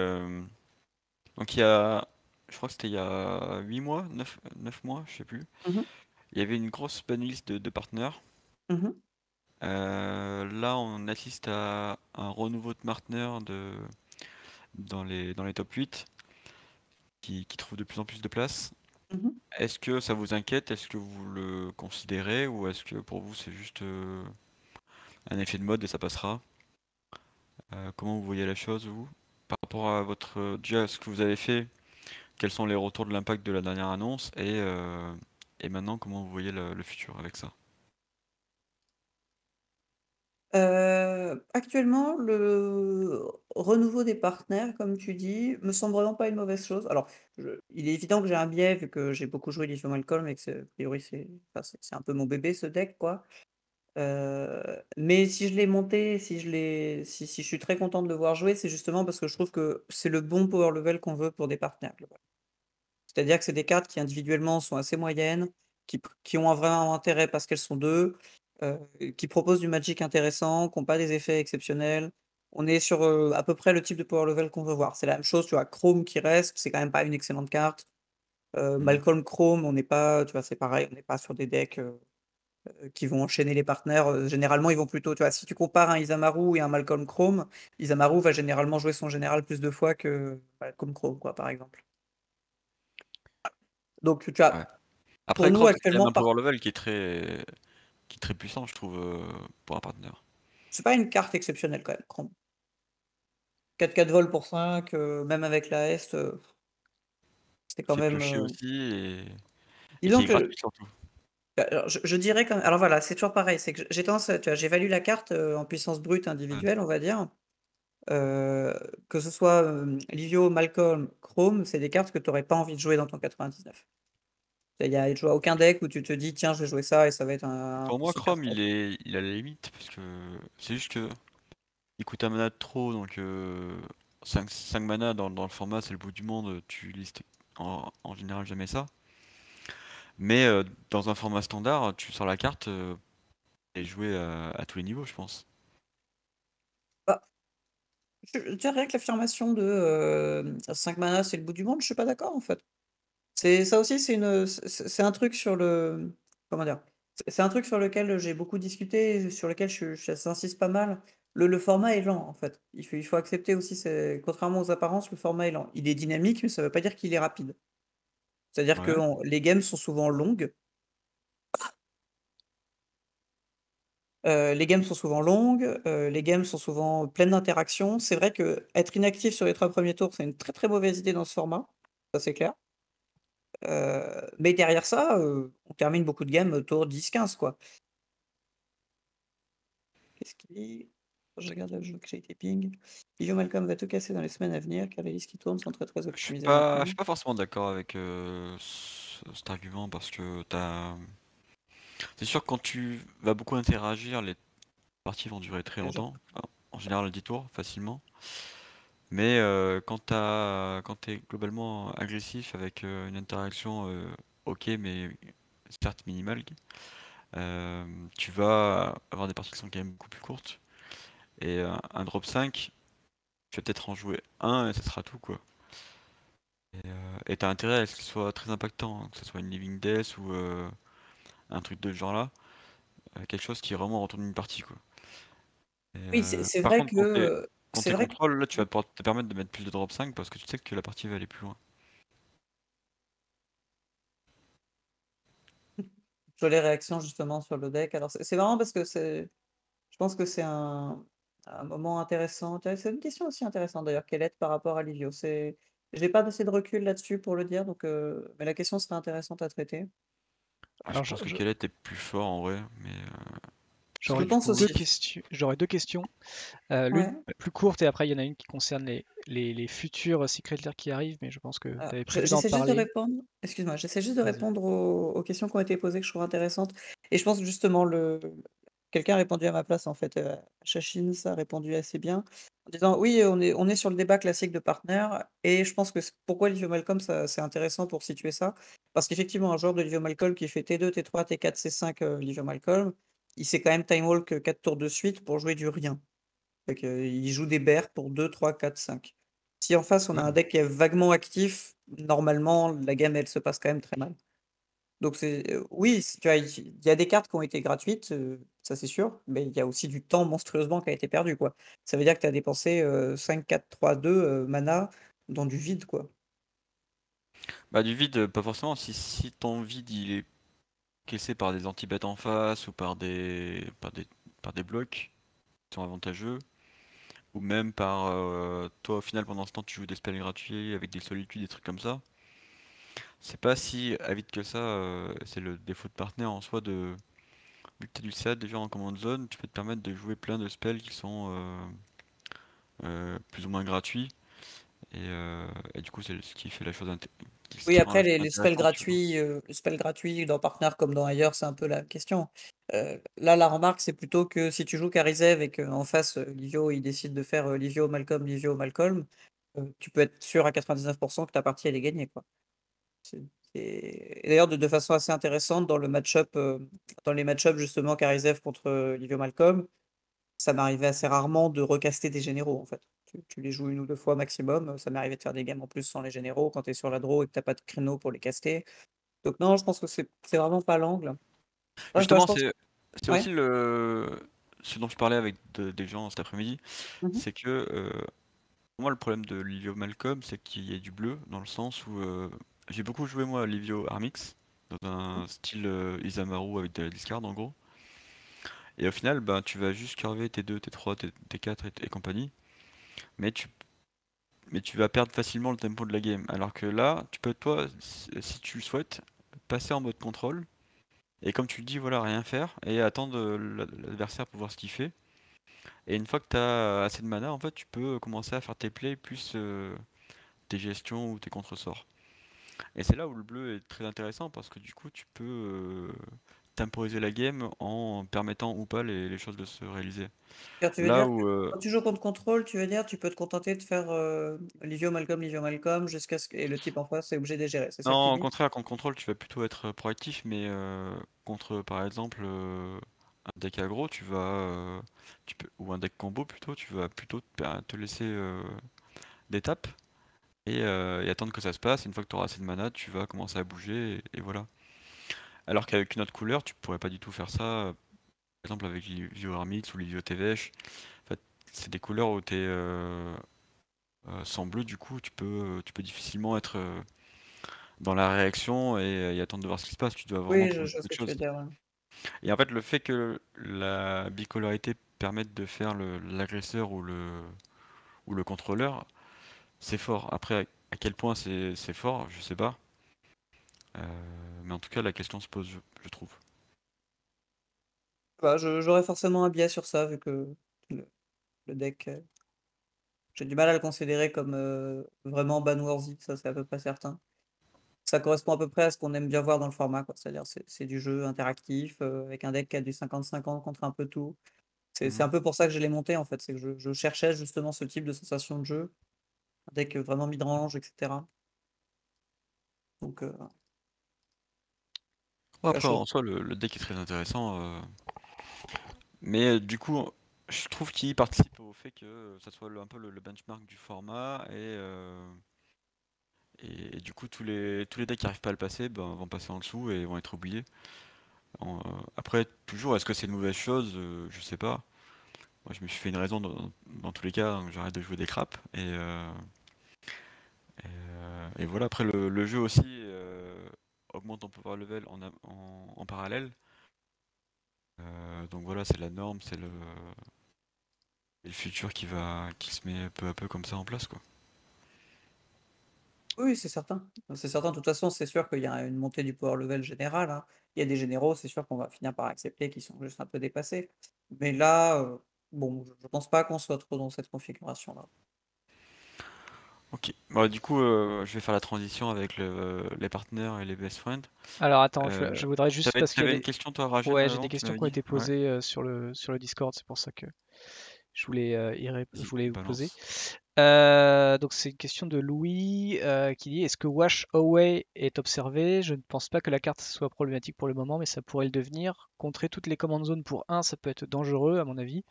donc il y a, je crois que c'était il y a 8 mois, 9 mois, je sais plus. Mmh mh. Il y avait une grosse banlist de partenaires. Mmh. Là, on assiste à un renouveau de partenaires dans les top 8 qui trouvent de plus en plus de place. Mmh. Est-ce que ça vous inquiète? Est-ce que vous le considérez? Ou est-ce que pour vous c'est juste un effet de mode et ça passera? Comment vous voyez la chose, vous? Par rapport à déjà ce que vous avez fait, quels sont les retours de l'impact de la dernière annonce? Et maintenant, comment vous voyez le futur avec ça? Actuellement, le renouveau des partenaires, comme tu dis, me semble vraiment pas une mauvaise chose. Alors, il est évident que j'ai un biais vu que j'ai beaucoup joué Lithium Malcolm et que a priori c'est un peu mon bébé ce deck quoi. Mais si je l'ai monté, si je suis très content de le voir jouer, c'est justement parce que je trouve que c'est le bon power level qu'on veut pour des partenaires. C'est-à-dire que c'est des cartes qui individuellement sont assez moyennes, qui ont un vrai intérêt parce qu'elles sont 2, heu, qui proposent du magic intéressant, qui ont pas des effets exceptionnels. On est sur, à peu près le type de power level qu'on veut voir. C'est la même chose, tu vois, Chrome qui reste, c'est quand même pas une excellente carte. Mmh. Malcolm Chrome, on n'est pas tu vois, c'est pareil, on n'est pas sur des decks, qui vont enchaîner les partenaires, généralement ils vont plutôt tu vois, si tu compares un Isamaru et un Malcolm Chrome, Isamaru va généralement jouer son général plus de fois que Malcolm Chrome quoi, par exemple. Donc tu Ouais. vois, pour Après, nous Chrome, c'est quand même actuellement un power level qui est très puissant, je trouve, pour un partenaire. c'est pas une carte exceptionnelle quand même, Chrome. 4-4 vols pour 5, même avec la Est, c'est quand C'est même, pioché aussi et disons c'est que gratuit surtout. alors je dirais quand alors voilà, c'est toujours pareil, c'est que j'ai tendance à tu vois, j'évalue la carte, en puissance brute Ouais. individuelle, on va dire, heu, que ce soit, Livio, Malcolm, Chrome, c'est des cartes que tu aurais pas envie de jouer dans ton 99. Il y a tu vois aucun deck où tu te dis: «Tiens, je vais jouer ça et ça va être un Pour moi, super Chrome, top». il a la limite parce que c'est juste que il coûte un mana de trop, donc 5 mana dans le format, c'est le bout du monde, tu listes en général jamais ça. Mais dans un format standard, tu sors la carte et jouer à tous les niveaux, je pense. Bah, je dirais que l'affirmation de, 5 mana, c'est le bout du monde, je suis pas d'accord en fait. C'est ça aussi, c'est un truc sur le comment dire? C'est un truc sur lequel j'ai beaucoup discuté, sur lequel j'insiste pas mal. Le format est lent, en fait. Il faut accepter aussi, c'est contrairement aux apparences, le format est lent. Il est dynamique, mais ça veut pas dire qu'il est rapide. C'est-à-dire que Ouais. les games sont souvent longues, les games sont souvent pleines d'interactions. C'est vrai que être inactif sur les 3 premiers tours, c'est une très, très mauvaise idée dans ce format, ça c'est clair. Mais derrière ça, on termine beaucoup de games autour 10-15 quoi. Qu'est-ce qu'il dit? Je regarde le jeu que j'ai été ping. Guillaume Malcolm va tout casser dans les semaines à venir car les listes qui tournent sont très très Je suis optimisées pas je maintenant. suis pas forcément d'accord avec cet argument parce que c'est sûr que quand tu vas beaucoup interagir, les parties vont durer très Déjà. longtemps, en général 10 tours facilement. Mais quand tu es globalement agressif avec une interaction ok mais certes minimale, tu vas avoir des parties qui sont quand même beaucoup plus courtes. Et un drop 5, tu vas peut-être en jouer un et ça sera tout quoi. Et t'as intérêt à ce qu'il soit très impactant, hein, que ce soit une Living Death ou un truc de ce genre-là, quelque chose qui vraiment retourne une partie quoi. Et, Oui, c'est par vrai contre, que, quand c'est t'es vrai que contrôle, là, tu vas pouvoir te permettre de mettre plus de drop 5 parce que tu sais que la partie va aller plus loin. sur les réactions justement sur le deck. Alors c'est marrant parce que je pense que c'est un moment intéressant. Tiens, c'est une question aussi intéressante d'ailleurs, quelle est par rapport à Livio? J'ai pas assez de recul là-dessus pour le dire, donc mais la question serait intéressante à traiter. Je Alors, pense que Kellet est plus fort en vrai, mais parce que Je j'aurais du pense coup, deux aussi. questions. J'aurais deux questions. L'une Ouais. plus courte et après il y en a une qui concerne les futurs Secret Lair qui arrivent, mais je pense que tu Alors, avais prévu d'en j'essaie juste de parler. répondre excuse-moi, j'essaie juste de Vas-y. répondre aux questions qui ont été posées que je trouve intéressantes et je pense que justement quelqu'un a répondu à ma place en fait, Chachine, ça a répondu assez bien en disant: «Oui, on est sur le débat classique de partenaires» et je pense que pourquoi Livio Malcolm ça c'est intéressant pour situer ça. Parce qu'effectivement un joueur de Livio Malcolm qui fait T2, T3, T4, C5, Livio Malcolm, il sait quand même time walk, 4 tours de suite pour jouer du rien. Fait qu'il joue des bears pour 2, 3, 4, 5. Si en face on a un ouais. deck qui est vaguement actif, normalement la game elle se passe quand même très mal. Donc oui, tu vois, il y a des cartes qui ont été gratuites, ça c'est sûr, mais il y a aussi du temps monstrueusement qui a été perdu, quoi. Ça veut dire que tu as dépensé, 5-4-3-2, mana dans du vide, quoi. Bah du vide, pas forcément. Si ton vide il est caissé par des anti-bêtes en face ou par des blocs qui sont avantageux, ou même par toi au final pendant ce temps tu joues des spells gratuits avec des solitudes, des trucs comme ça. C'est pas si avide que ça, c'est le défaut de partenaire en soi de vu que tu as du SAD déjà en command zone, tu peux te permettre de jouer plein de spells qui sont plus ou moins gratuits. Et du coup, c'est ce qui fait la chose ce Oui, qui rend après, la chose les spells intéressante, tu vois. les spells gratuits dans Partner comme dans ailleurs, c'est un peu la question. Là, la remarque, c'est plutôt que si tu joues Karizev et qu'en face, Livio, il décide de faire Livio, Malcolm, tu peux être sûr à 99% que ta partie, elle est gagnée, quoi. Et d'ailleurs, de façon assez intéressante, dans les match-ups justement Karizev contre Livio Malcolm, ça m'arrivait assez rarement de recaster des généraux, en fait. Tu les joues une ou deux fois maximum. Ça m'est arrivé de faire des games en plus sans les généraux quand tu es sur la draw et que t'as pas de créneau pour les caster. Donc non, je pense que c'est vraiment pas l'angle. Ouais, je Justement, pense. c'est Ouais. aussi ce dont je parlais avec des gens cet après-midi, Mhm. c'est que pour moi, le problème de Livio Malcolm, c'est qu'il y a du bleu, dans le sens où j'ai beaucoup joué moi à Livio Armix, dans un style Isamaru avec de la discard en gros. Et au final, ben, tu vas juste curver T2, T3, T4 et compagnie, mais tu vas perdre facilement le tempo de la game. Alors que là, tu peux, toi, si tu le souhaites, passer en mode contrôle, et comme tu le dis, voilà, rien faire, et attendre l'adversaire pour voir ce qu'il fait. Et une fois que tu as assez de mana, en fait, tu peux commencer à faire tes plays plus tes gestions ou tes contresorts. Et c'est là où le bleu est très intéressant parce que du coup, tu peux temporiser la game en permettant ou pas les choses de se réaliser. Car tu veux Là dire que où quand tu joues contre contrôle, tu veux dire tu peux te contenter de faire Livio Malcolm jusqu'à ce que et le type en face est obligé de gérer. C'est ça que tu non, au dis? contraire, contre contrôle, tu vas plutôt être proactif, mais contre, par exemple, un deck aggro, ou un deck combo plutôt, tu vas plutôt te laisser des tapes et attendre que ça se passe. Une fois que tu auras assez de mana, tu vas commencer à bouger et voilà. Alors qu'avec une autre couleur, tu pourrais pas du tout faire ça. Par exemple, avec Livio Armix ou Livio TVH. En fait, c'est des couleurs où tu es sans bleu, du coup, tu peux difficilement être dans la réaction et attendre de voir ce qui se passe. Tu dois vraiment Oui, trouver je vois ce autre que tu veux chose. dire. Ouais. Et en fait, le fait que la bicolorité permette de faire l'agresseur ou le contrôleur, c'est fort. Après, à quel point c'est fort, je sais pas. Mais en tout cas, la question se pose, je trouve. Bah, j'aurais forcément un biais sur ça vu que le, le deck, j'ai du mal à le considérer comme vraiment banworthy, ça c'est à peu près certain. Ça correspond à peu près à ce qu'on aime bien voir dans le format, quoi. C'est-à-dire c'est du jeu interactif, avec un deck qui a du 50-50 contre un peu tout. C'est un Mhm. peu pour ça que je l'ai monté en fait, c'est que je cherchais justement ce type de sensation de jeu, un deck vraiment mid-range, etc. Donc, Bon, la après, chose. en soi, le deck est très intéressant. Mais du coup, je trouve qu'il participe au fait que ça soit un peu le benchmark du format et du coup tous les decks qui n'arrivent pas à le passer ben, vont passer en dessous et vont être oubliés. Après, toujours, est-ce que c'est une mauvaise chose? Je sais pas. Moi, je me suis fait une raison dans tous les cas, donc j'arrête de jouer des craps. Et voilà, après le jeu aussi augmente ton power level en parallèle. Donc voilà, c'est la norme, c'est le futur qui se met peu à peu comme ça en place, quoi. Oui, c'est certain. C'est certain, de toute façon, c'est sûr qu'il y a une montée du power level général, hein. Il y a des généraux, c'est sûr qu'on va finir par accepter qu'ils sont juste un peu dépassés. Mais là, bon, je pense pas qu'on soit trop dans cette configuration-là. Ok. Bon, du coup, je vais faire la transition avec les partenaires et les best friends. Alors attends, Euh, je voudrais juste t'avais, parce qu'il y a t'avais une des... question, toi, Rajen, Ouais, j'ai des avant, tu questions m'avais qui ont dit? été Ouais. posées sur le Discord, c'est pour ça que je Vas-y, voulais vous poser. balance. Donc c'est une question de Louis qui dit est-ce que Wash Away est observé? Je ne pense pas que la carte soit problématique pour le moment, mais ça pourrait le devenir. Contrer toutes les commandes zones pour 1, ça peut être dangereux à mon avis.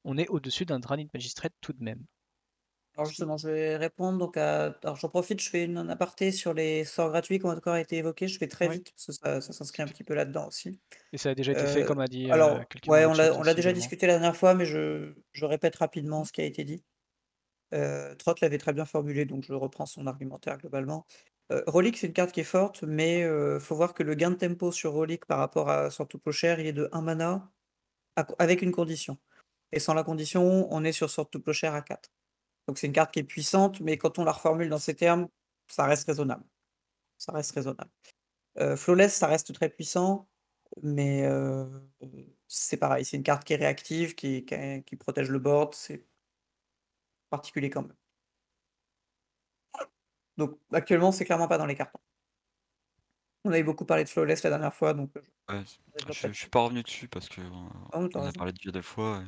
On est au-dessus d'un Dranit Magistrate tout de même. Alors justement, je vais répondre donc à... Alors j'en profite, je fais un aparté sur les sorts gratuits qui ont encore été évoqués. Je fais très Oui. vite parce que ça s'inscrit un petit peu là-dedans aussi. Et ça a déjà été fait, comme a dit Alors, quelqu'un dans ouais, le chat on l'a aussi déjà également. discuté la dernière fois, mais je répète rapidement ce qui a été dit. Trott l'avait très bien formulé, donc je reprends son argumentaire globalement. Relic, c'est une carte qui est forte, mais faut voir que le gain de tempo sur Relic par rapport à Sword to Plowshare, il est de 1 mana avec une condition. Et sans la condition, on est sur Sword to Plowshare à 4. Donc c'est une carte qui est puissante, mais quand on la reformule dans ces termes, ça reste raisonnable. Ça reste raisonnable. Flawless, ça reste très puissant. Mais c'est pareil, c'est une carte qui est réactive, qui protège le board, c'est particulier quand même. Donc actuellement, c'est clairement pas dans les cartons. On avait beaucoup parlé de Flawless la dernière fois, donc Ouais, je développe je là-dessus. suis pas revenu dessus parce que Ah, mais tu on en a raison. parlé déjà 2 fois.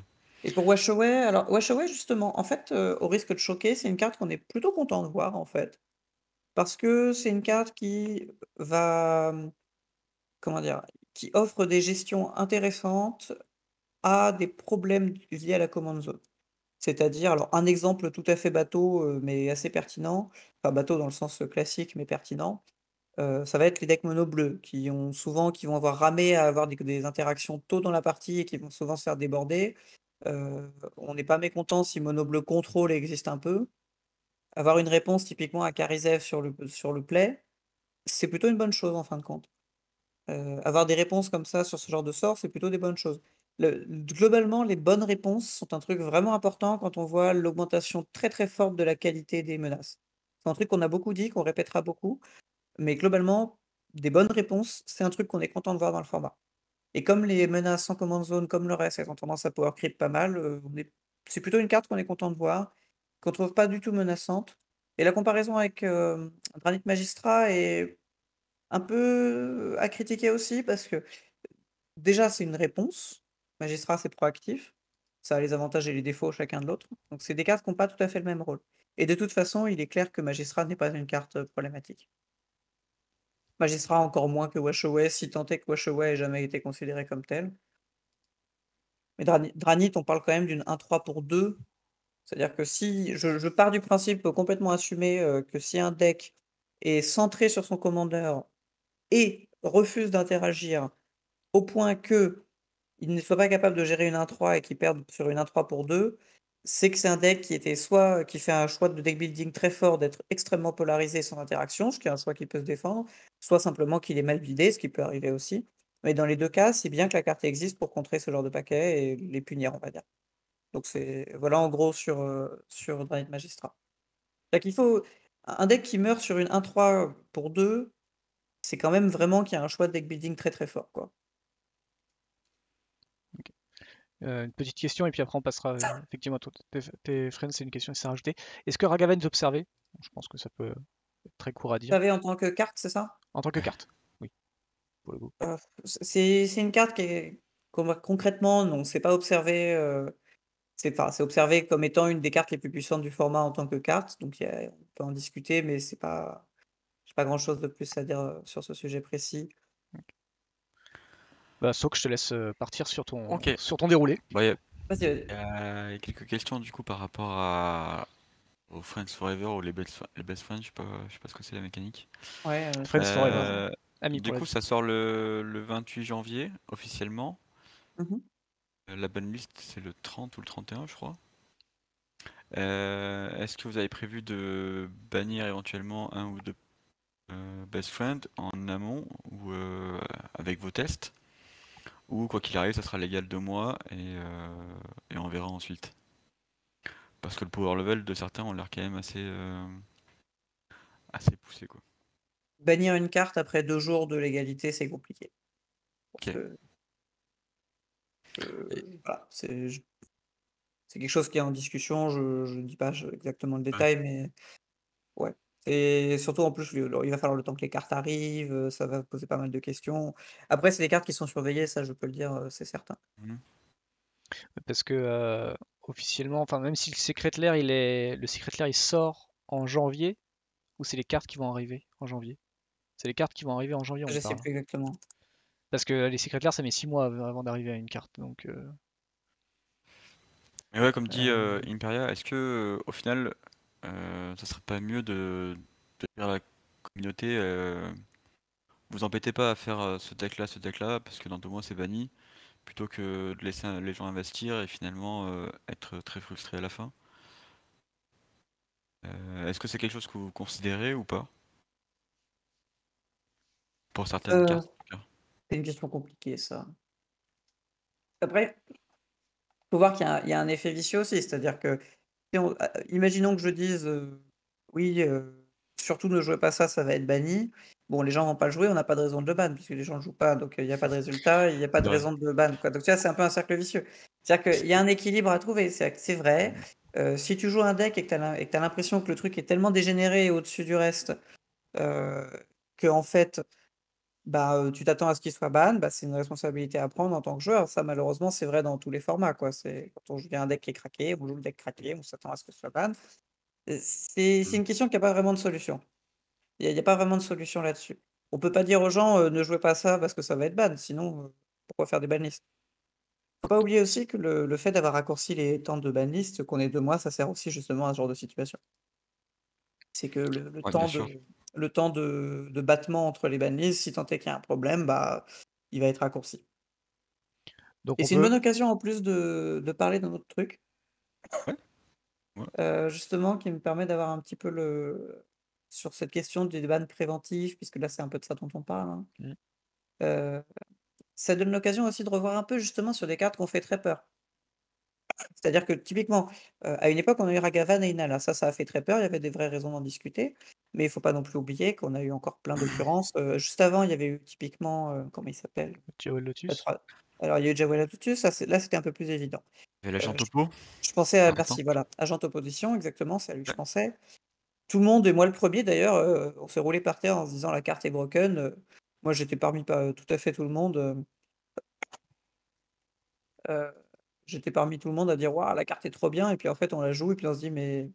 Et pour Washaway, alors Washaway justement, en fait, au risque de choquer, c'est une carte qu'on est plutôt content de voir en fait. Parce que c'est une carte qui va, comment dire? Qui offre des gestions intéressantes à des problèmes liés à la command zone. C'est-à-dire, alors un exemple tout à fait bateau, mais assez pertinent, enfin bateau dans le sens, classique mais pertinent, ça va être les decks mono bleus qui vont avoir ramé à avoir des interactions tôt dans la partie et qui vont souvent se faire déborder. On n'est pas mécontent si mono bleu contrôle existe un peu. Avoir une réponse typiquement à Karizev sur le play, c'est plutôt une bonne chose en fin de compte. Avoir des réponses comme ça sur ce genre de sort, c'est plutôt des bonnes choses. Globalement, les bonnes réponses sont un truc vraiment important quand on voit l'augmentation très, très forte de la qualité des menaces. C'est un truc qu'on a beaucoup dit, qu'on répétera beaucoup, mais globalement, des bonnes réponses, c'est un truc qu'on est content de voir dans le format. Et comme les menaces sans command zone, comme le reste, elles ont tendance à power creep pas mal, c'est plutôt une carte qu'on est content de voir, qu'on trouve pas du tout menaçante. Et la comparaison avec, Granit Magistrat est un peu à critiquer aussi parce que déjà, c'est une réponse. Magistrat, c'est proactif. Ça a les avantages et les défauts chacun de l'autre. Donc c'est des cartes qui ont pas tout à fait le même rôle. Et de toute façon, il est clair que Magistrat n'est pas une carte, problématique. Magistrat encore moins que Washaway, si tant est que Washaway ait jamais été considéré comme tel. Mais Dranit, on parle quand même d'une 1-3 pour 2. C'est-à-dire que si je pars du principe, complètement assumé, que si un deck est centré sur son commandeur et refuse d'interagir au point que il ne soit pas capable de gérer une 1-3 et qu'il perde sur une 1-3 pour 2, c'est que c'est un deck qui était soit qui fait un choix de deck building très fort d'être extrêmement polarisé sans interaction, ce qui est un choix qui peut se défendre, soit simplement qu'il est mal buildé, ce qui peut arriver aussi. Mais dans les 2 cas, c'est bien que la carte existe pour contrer ce genre de paquet et les punir, on va dire. Donc c'est voilà en gros sur Dranit Magistrat. C'est-à-dire qu'il faut un deck qui meurt sur une 1-3 pour 2, c'est quand même vraiment qu'il y a un choix de deck building très, très fort, quoi. Ok. Une petite question et puis après on passera effectivement à tes friends, c'est une question qui s'est rajoutée. Est-ce que Ragavan est observé? Je pense que ça peut être très court à Vous dire. savez en tant que carte, c'est ça? En tant que carte, oui, pour le coup. C'est une carte qui est concrètement, non, c'est pas observé, c'est observé comme étant une des cartes les plus puissantes du format en tant que carte, donc on peut en discuter, mais c'est pas j'ai pas grand chose de plus à dire, sur ce sujet précis. Bah, Sok, je te laisse partir Ok. sur ton déroulé. Bah, il Vas-y, y a quelques questions du coup par rapport aux Friends Forever ou les Best Friends, je sais pas ce que c'est la mécanique. ouais, Friends Forever, amis Du pour la coup, vie. ça sort le 28 janvier officiellement. mmh La banlist, c'est le 30 ou le 31, je crois. Est-ce que vous avez prévu de bannir éventuellement un ou deux best friend en amont ou avec vos tests? Ou quoi qu'il arrive, ça sera légal 2 mois et on verra ensuite. Parce que le power level de certains ont l'air quand même assez poussé, quoi. Bannir une carte après 2 jours de légalité, c'est compliqué. Parce Ok. que, Et- voilà, c'est quelque chose qui est en discussion, je dis pas exactement le ouais. détail, mais ouais. Et surtout en plus, il va falloir le temps que les cartes arrivent, ça va poser pas mal de questions. Après, c'est des cartes qui sont surveillées, ça je peux le dire, c'est certain. Mhm. Parce que officiellement, enfin même si le Secret Lair il sort en janvier, ou c'est les cartes qui vont arriver en janvier? C'est les cartes qui vont arriver en janvier, on Je sais parle. plus exactement. Parce que les Secret Lair ça met 6 mois avant d'arriver à une carte, donc Mais ouais, comme dit euh, Imperia, est-ce que au final, ça serait pas mieux de dire à la communauté, vous embêtez pas à faire ce deck-là, parce que dans 2 mois c'est banni, plutôt que de laisser les gens investir et finalement être très frustrés à la fin. Est-ce que c'est quelque chose que vous considérez ou pas? Pour certaines Heu, cartes en tout cas. c'est une question compliquée ça. Après, faut voir qu'il y a un effet vicieux aussi, c'est-à-dire que si imaginons que je dise, oui, surtout ne jouez pas ça, ça va être banni. Bon, les gens vont pas le jouer, on n'a pas de raison de le ban puisque les gens ne jouent pas, donc il y a pas de résultat, il y a pas de Ouais. raison de le ban, quoi. Donc tu vois, c'est un peu un cercle vicieux. C'est-à-dire qu'il y a un équilibre à trouver, c'est vrai, si tu joues un deck et que tu as l'impression que le truc est tellement dégénéré et au-dessus du reste, heu, qu'en fait, tu t'attends à ce qu'il soit ban, c'est une responsabilité à prendre en tant que joueur. Ça, malheureusement, c'est vrai dans tous les formats, quoi. C'est quand on joue un deck qui est craqué, on joue le deck craqué, on s'attend à ce que ce soit ban. C'est une question qui a pas vraiment de solution. Il y a pas vraiment de solution là-dessus. On peut pas dire aux gens, «Ne jouez pas à ça parce que ça va être ban», sinon, pourquoi faire des banlists? Faut pas oublier aussi que le fait d'avoir raccourci les temps de banlist, qu'on ait 2 mois, ça sert aussi justement à ce genre de situation. C'est que le Ouais, bien temps sûr. de battement entre les banlists, si tant est qu'il y a un problème, il va être raccourci. Donc Et on c'est une peut. bonne occasion en plus de parler d'un autre truc, Ouais, ouais. justement qui me permet d'avoir un petit peu le sur cette question des bans préventifs, puisque là, c'est un peu de ça dont on parle, hein. Mmh. Heu, Ça donne l'occasion aussi de revoir un peu justement sur des cartes qui ont fait très peur. C'est-à-dire que typiquement, à une époque, on a eu Ragavan et Inala. Ça a fait très peur, il y avait des vraies raisons d'en discuter. Mais il faut pas non plus oublier qu'on a eu encore plein d'occurrences. Juste avant, il y avait eu typiquement, comment il s'appelle? Jewel Le Lotus. 3 alors il y a eu Jawel Tutus, ça c'est là, c'était un peu plus évident. Il y a l'agent Je topo, je pensais à par merci, exemple. voilà, Agent Opposition, exactement, c'est à lui que je Ouais. pensais. Tout le monde et moi le premier d'ailleurs, on s'est roulé par terre en se disant: «La carte est broken», moi j'étais parmi pas tout à fait tout le monde, heu, j'étais parmi tout le monde à dire: «Waouh, la carte est trop bien» et puis en fait on la joue et puis on se dit: «Mais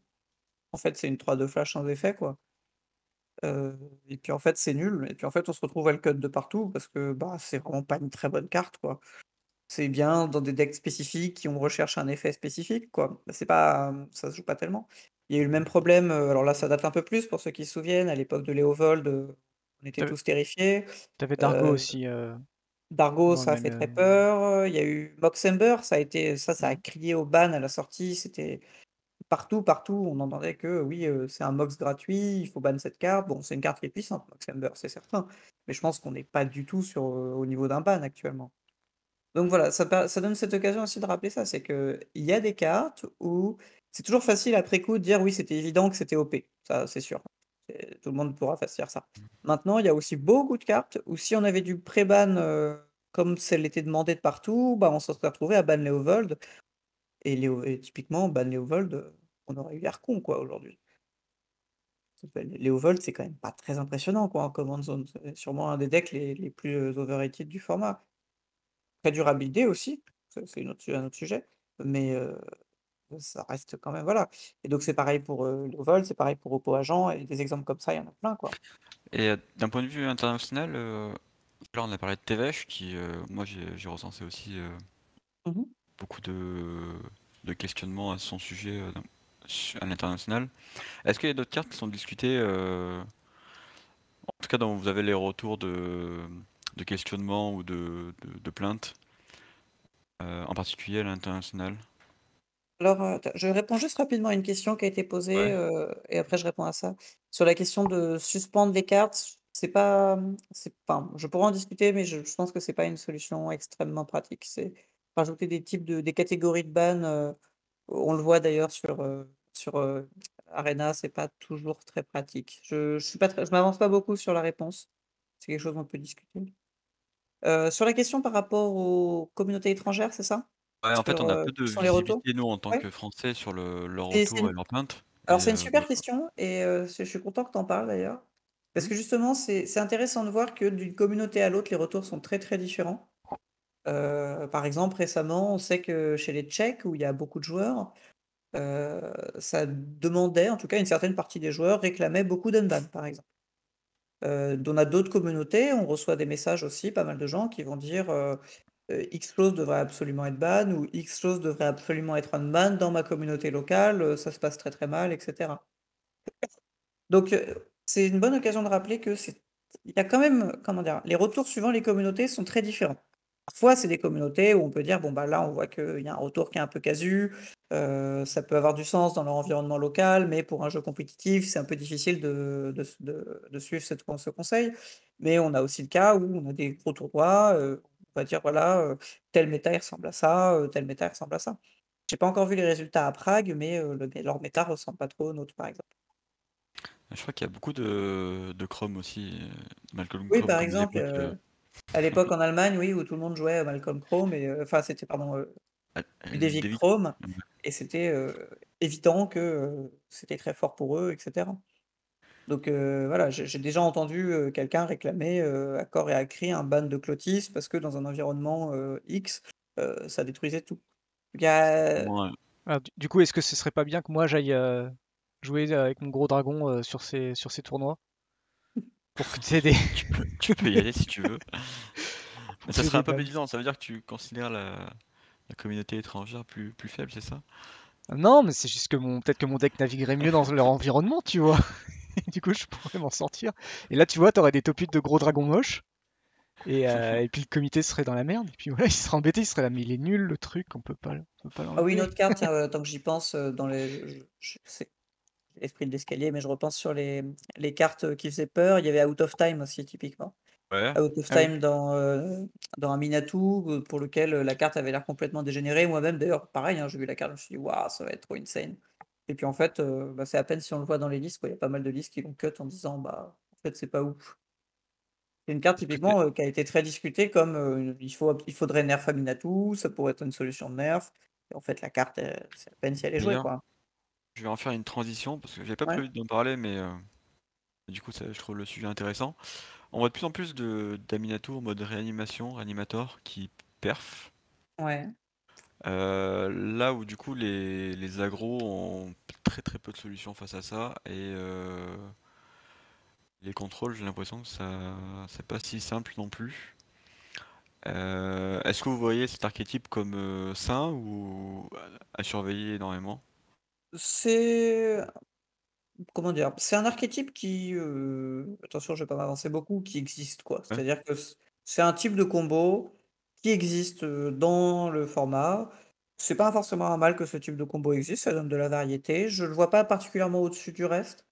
en fait c'est une 3/2 flash sans effet quoi». Heu et puis en fait c'est nul et puis en fait on se retrouve à le cut de partout parce que, c'est vraiment pas une très bonne carte quoi. C'est bien dans des decks spécifiques qui on recherche un effet spécifique quoi. C'est pas, ça se joue pas tellement. Il y a eu le même problème, alors là ça date un peu plus pour ceux qui se souviennent, à l'époque de Léovold, on était T'avais tous terrifiés. avais Dargo Heu, aussi Dargo, dans le ça a même. fait très peur, il y a eu Moxember, ça a Mmh. crié au ban à la sortie, c'était partout, partout, on entendait que oui, c'est un Mox gratuit, il faut ban cette carte. Bon, c'est une carte qui est puissante, Moxember, c'est certain, mais je pense qu'on n'est pas du tout au niveau d'un ban actuellement. Donc voilà, ça donne cette occasion aussi de rappeler ça, c'est qu'il y a des cartes où c'est toujours facile après coup de dire: «Oui, c'était évident que c'était OP», ça c'est sûr. Tout le monde pourra faire ça. Maintenant, il y a aussi beaucoup de cartes où si on avait du pré-ban, comme ça l'était demandé de partout, on se serait retrouvé à ban Léovold et typiquement ban Léovold, on aurait eu l'air con quoi aujourd'hui. Léovold, c'est quand même pas très impressionnant quoi en command zone, c'est sûrement un des decks les plus, overrated du format. Très dur à builder aussi, c'est un autre sujet, mais ça reste quand même voilà et donc c'est pareil pour, le vol, c'est pareil pour Oppo Agent et des exemples comme ça, il y en a plein, quoi. Et d'un point de vue international, là on a parlé de TVH qui, moi j'ai recensé aussi, Mmh mh. beaucoup de questionnements à son sujet, à l'international. Est-ce qu'il y a d'autres cartes qui sont discutées, en tout cas dont vous avez les retours de questionnements ou de plaintes, en particulier à l'international? Alors, je réponds juste rapidement à une question qui a été posée, Ouais. et après je réponds à ça. Sur la question de suspendre les cartes, c'est pas, c'est enfin, je pourrais en discuter, mais je pense que c'est pas une solution extrêmement pratique. C'est rajouter des catégories de ban, on le voit d'ailleurs sur Arena, c'est pas toujours très pratique. Je m'avance pas beaucoup sur la réponse. C'est quelque chose qu'on peut discuter. Sur la question par rapport aux communautés étrangères, c'est ça? Ouais, en fait, Sur, on a peu de quels sont les retours? visibilité, nous, en tant Ouais, que Français, sur leurs c'est retours et leurs plaintes alors et c'est une super voilà. question et je suis content que tu en parles d'ailleurs. Parce Mmh. que justement, c'est intéressant de voir que d'une communauté à l'autre, les retours sont très, très différents. Par exemple, récemment, on sait que chez les Tchèques, où il y a beaucoup de joueurs, heu, ça demandait, en tout cas une certaine partie des joueurs réclamaient beaucoup d'unban, par exemple. On a d'autres communautés, on reçoit des messages aussi, pas mal de gens qui vont dire, X chose devrait absolument être ban ou X chose devrait absolument être unban dans ma communauté locale, ça se passe très, très mal et cetera. Donc, c'est une bonne occasion de rappeler que c'est il y a quand même, comment dire? Les retours suivant les communautés sont très différents. Parfois, c'est des communautés où on peut dire: «Bon, là, on voit qu'il y a un retour qui est un peu casu», ça peut avoir du sens dans leur environnement local, mais pour un jeu compétitif, c'est un peu difficile de suivre ce conseil. Mais on a aussi le cas où on a des gros tournois, on va dire: «Voilà, telle méta, il ressemble à ça, telle méta, il ressemble à ça». J'ai pas encore vu les résultats à Prague, mais leur méta ressemble pas trop aux nôtres, par exemple. Je crois qu'il y a beaucoup de Chrome aussi. Malcolm Oui, Chrome, par comme à exemple, l'époque. à l'époque en Allemagne, oui, où tout le monde jouait à Malcolm Chrome, enfin, c'était, pardon, Ludovic David. Chrome, et c'était évident que c'était très fort pour eux, etc. Donc voilà, j'ai déjà entendu quelqu'un réclamer à corps et à cri un ban de Clotis parce que dans un environnement X, ça détruisait tout. Il y a... Vraiment, Ah, du coup, est-ce que ce serait pas bien que moi j'aille jouer avec mon gros dragon sur ces tournois pour que tu aies des... tu peux y aller si tu veux. pour Mais que ça tu aies serait des un peu bans. pénible, ça veut dire que tu considères la communauté étrangère plus faible, c'est ça? Non, mais c'est juste que peut-être que mon deck naviguerait mieux dans leur environnement, tu vois. Du coup, je pourrais m'en sortir. Et là, tu vois, t'aurais des top 8 de gros dragons moches. Et puis le comité serait dans la merde. Et puis voilà, il serait embêté, il serait là, mais il est nul le truc, on peut pas Ah oui, une l'enlever. autre carte, tiens, tant que j'y pense, dans c'est l'esprit de l'escalier, mais je repense sur les cartes qui faisaient peur. Il y avait Out of Time aussi, typiquement. Ouais. Out of Ah oui. Time dans un Minatou, pour lequel la carte avait l'air complètement dégénérée. Moi-même, d'ailleurs, pareil, hein, j'ai vu la carte, je me suis dit, waouh, ça va être trop insane. Et puis en fait, bah, c'est à peine si on le voit dans les listes, quoi. Il y a pas mal de listes qui l'ont cut en disant, bah, en fait, c'est pas ouf. C'est une carte Tout est... typiquement qui a été très discutée comme il faudrait nerf à Minatou, ça pourrait être une solution de nerf. Et en fait, la carte, c'est à peine si elle est jouée, D'ailleurs, quoi. je vais en faire une transition parce que j'avais pas Ouais, prévu d'en parler, mais du coup, je trouve le sujet intéressant. On voit de plus en plus d'Aminato en mode réanimation, réanimator, qui perf. ouais. Là où du coup les agros ont très peu de solutions face à ça et les contrôles, j'ai l'impression que ça c'est pas si simple non plus. Est-ce que vous voyez cet archétype comme sain ou à surveiller énormément? C'est comment dire? C'est un archétype qui, attention, je vais pas m'avancer beaucoup, qui existe, quoi. Ouais, C'est-à-dire que c'est un type de combo qui existe, dans le format. C'est pas forcément un mal que ce type de combo existe, ça donne de la variété. Je le vois pas particulièrement au-dessus du reste.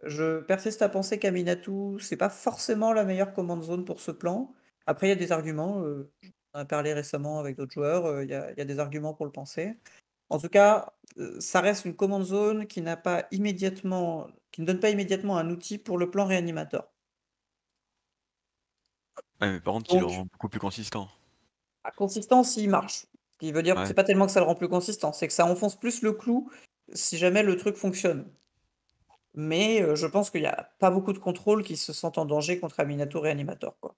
Je persiste à penser qu'Aminatou, c'est pas forcément la meilleure command zone pour ce plan. Après, il y a des arguments, j'en ai parlé récemment avec d'autres joueurs, il y a des arguments pour le penser. En tout cas, ça reste une command zone qui ne donne pas immédiatement un outil pour le plan réanimateur. ouais, mais par contre, qui le Donc, rend beaucoup plus consistant. à consistance, il marche. Ce qui veut dire que c'est Ouais, pas tellement que ça le rend plus consistant, c'est que ça enfonce plus le clou si jamais le truc fonctionne. Mais, je pense qu'il y a pas beaucoup de contrôles qui se sentent en danger contre Aminatou Réanimator, quoi.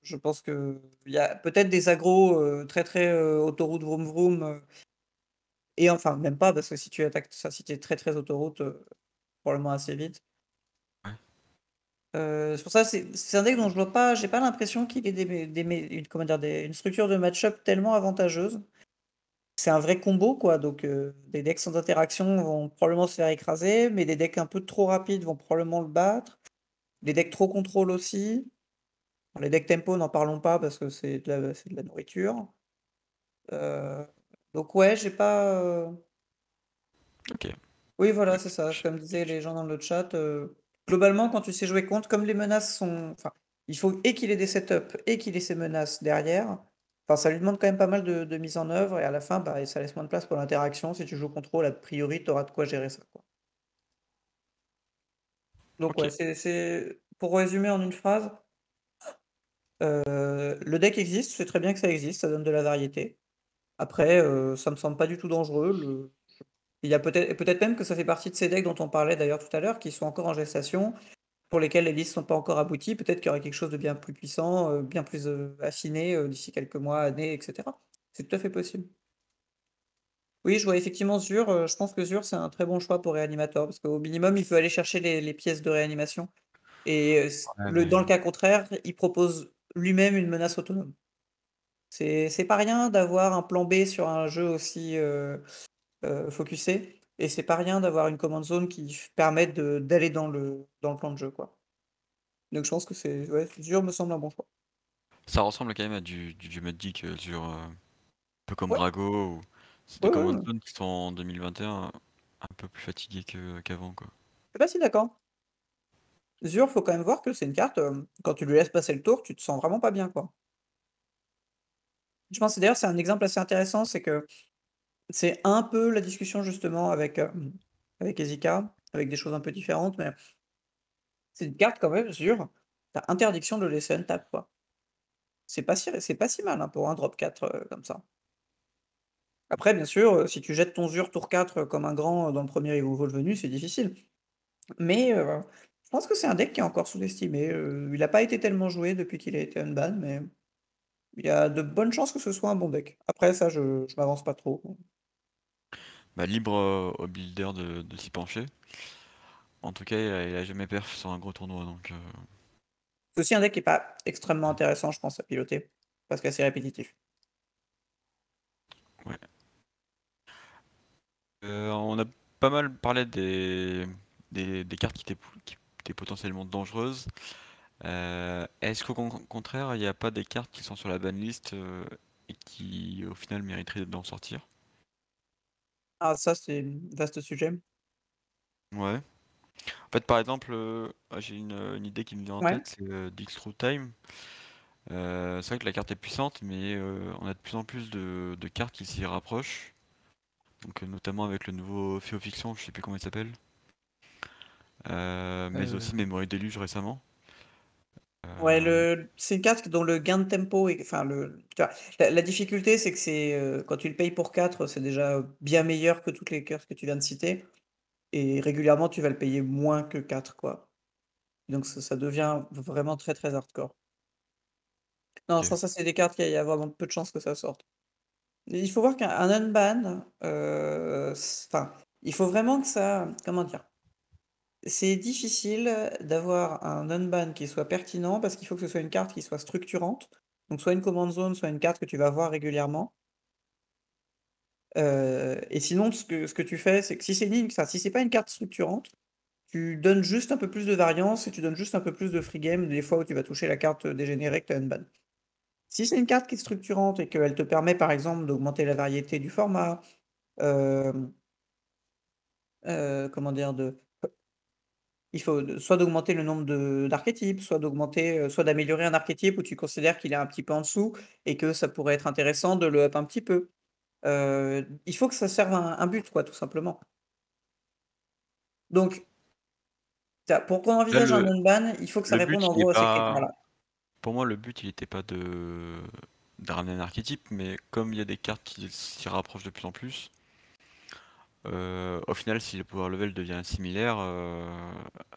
Je pense qu'il y a peut-être des agros, très, autoroute vroom vroom, et enfin même pas parce que si tu attaques ça si tu es très autoroute, probablement assez vite. ouais. C'est pour ça, c'est un deck dont j'ai pas l'impression qu'il ait une comment dire? Une structure de match-up tellement avantageuse. C'est un vrai combo quoi, donc des decks sans interaction vont probablement se faire écraser, mais des decks un peu trop rapides vont probablement le battre. Des decks trop contrôle aussi. Les decks tempo, n'en parlons pas parce que c'est de la nourriture. Heu, donc ouais, j'ai pas, Ok. oui, voilà, Je- c'est ça. je- Comme disaient je- les gens dans le chat, globalement, quand tu sais jouer contre, comme les menaces sont enfin, il faut et qu'il ait des setups et qu'il ait ses menaces derrière. Enfin, ça lui demande quand même pas mal de mise en œuvre et à la fin, bah, ça laisse moins de place pour l'interaction. Si tu joues contrôle, a priori, tu auras de quoi gérer ça, quoi. Donc Ok. ouais, c'est pour résumer en une phrase, le deck existe, c'est très bien que ça existe, ça donne de la variété. Après, ça me semble pas du tout dangereux. Il y a peut-être même que ça fait partie de ces decks dont on parlait d'ailleurs tout à l'heure, qui sont encore en gestation, pour lesquels les listes sont pas encore abouties. Peut-être qu'il y aurait quelque chose de bien plus puissant, bien plus, affiné, d'ici quelques mois, années et cetera. C'est tout à fait possible. Oui, je vois effectivement Zur, je pense que Zur, c'est un très bon choix pour Réanimator, parce qu'au minimum, il peut aller chercher les pièces de réanimation et Ouais, dans le mais cas contraire, il propose lui-même une menace autonome. C'est pas rien d'avoir un plan B sur un jeu aussi, focusé et c'est pas rien d'avoir une command zone qui permette d'aller dans le plan de jeu, quoi. Donc je pense que c'est ouais, Zur me semble un bon choix. ça ressemble quand même à du Magic sur un peu comme Ouais, Brago ou c'est des ouais, command ouais, zones qui sont en 2021 un peu plus fatigués qu'avant quoi. je suis pas si d'accord. Zur, faut quand même voir que c'est une carte, quand tu lui laisses passer le tour, tu te sens vraiment pas bien, quoi. Je pense que d'ailleurs, c'est un exemple assez intéressant, c'est que c'est un peu la discussion justement avec Ezika. avec des choses un peu différentes, mais c'est une carte quand même sur t'as interdiction de laisser untap, quoi. C'est pas si mal, hein, pour un drop 4 comme ça. Après, bien sûr, si tu jettes ton Zur tour 4 comme un grand dans le premier removal venu, c'est difficile. Mais je pense que c'est un deck qui est encore sous-estimé. Il a pas été tellement joué depuis qu'il a été unban, mais il y a de bonnes chances que ce soit un bon deck. Après ça, je m'avance pas trop. Bah, libre au builder de s'y pencher. En tout cas, il a jamais perf sur un gros tournoi, donc C'est aussi un deck qui est pas extrêmement intéressant, je pense, à piloter, parce qu'assez répétitif. ouais. On a pas mal parlé des cartes qui étaient potentiellement dangereuses. Est-ce qu'au contraire, il n'y a pas des cartes qui sont sur la banlist et qui, au final, mériteraient d'en sortir? Ah ça, c'est un vaste sujet. Ouais. En fait, par exemple, j'ai une idée qui me vient en Ouais. tête, c'est Dix Through Time. C'est vrai que la carte est puissante, mais on a de plus en plus de cartes qui s'y rapprochent. Donc, notamment avec le nouveau Féofiction, je sais plus comment il s'appelle. Mais aussi Memory Deluge récemment. Ouais, c'est une carte dont le gain de tempo est enfin tu vois, la difficulté, c'est que c'est, quand tu le payes pour 4, c'est déjà bien meilleur que toutes les cartes que tu viens de citer et régulièrement, tu vas le payer moins que 4 quoi. Donc ça devient vraiment très, très hardcore. Non, je Ok. pense que ça, c'est des cartes qu'il y a vraiment peu de chances que ça sorte. Il faut voir qu'un unban, enfin, il faut vraiment que ça comment dire? C'est difficile d'avoir un unban qui soit pertinent parce qu'il faut que ce soit une carte qui soit structurante. Donc soit une command zone, soit une carte que tu vas voir régulièrement. Et sinon ce que tu fais, c'est que si c'est une ligne enfin si c'est pas une carte structurante, tu donnes juste un peu plus de variance et tu donnes juste un peu plus de free game des fois où tu vas toucher la carte dégénérée que tu as unban. Si c'est une carte qui est structurante et qu'elle te permet par exemple d'augmenter la variété du format, hem, comment dire? Il faut soit d'augmenter le nombre de d'archétypes, soit d'augmenter, soit d'améliorer un archétype où tu considères qu'il est un petit peu en dessous et que ça pourrait être intéressant de le up un petit peu. Il faut que ça serve un but quoi, tout simplement. Donc pour qu'on Là, envisage un unban, il faut que ça le réponde but, en il est gros à ces pas. critères-là. Pour moi, le but, il était pas de ramener un archétype, mais comme il y a des cartes qui s'y rapprochent de plus en plus, au final, si le power level devient similaire,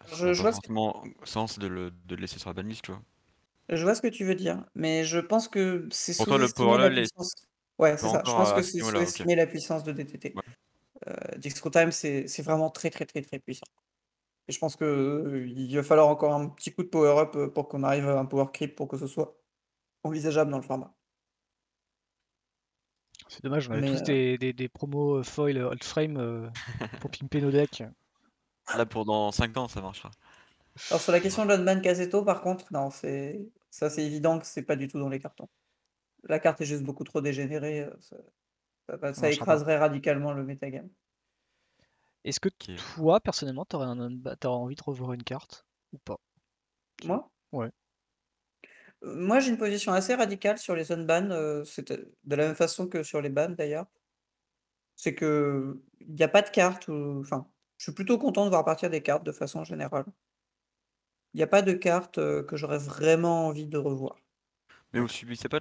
ça n'a Je pas vois ce que forcément sens de le laisser sur la banlist, tu vois. je vois ce que tu veux dire, mais je pense que c'est Pour toi, le power sous-estimer la level est puissance. Ouais, pas c'est ça. Je encore pense que à ce c'est niveau-là, ok. sous-estimer la puissance de DTT. Ouais. Dijkstra Time, c'est vraiment très, très, très, très puissant. Et je pense que, il va falloir encore un petit coup de power up, pour qu'on arrive à un power creep pour que ce soit envisageable dans le format. C'est dommage, on avait Mais, tous des promos foil old frame pour pimper nos decks. Là, pour dans 5 ans, ça marchera. alors sur la question de l'unban Kazeto par contre, non, c'est évident que c'est pas du tout dans les cartons. La carte est juste beaucoup trop dégénérée, Ça ça marchera pas. écraserait radicalement le metagame. Est-ce que Ok. toi, personnellement, t'aurais envie de revoir une carte ou pas? Moi? Ouais. Moi j'ai une position assez radicale sur les unbans, c'est, de la même façon que sur les bans d'ailleurs. C'est qu'il y a pas de carte enfin, je suis plutôt content de voir partir des cartes de façon générale. Il y a pas de carte, que j'aurais vraiment envie de revoir. Mais vous subissez pas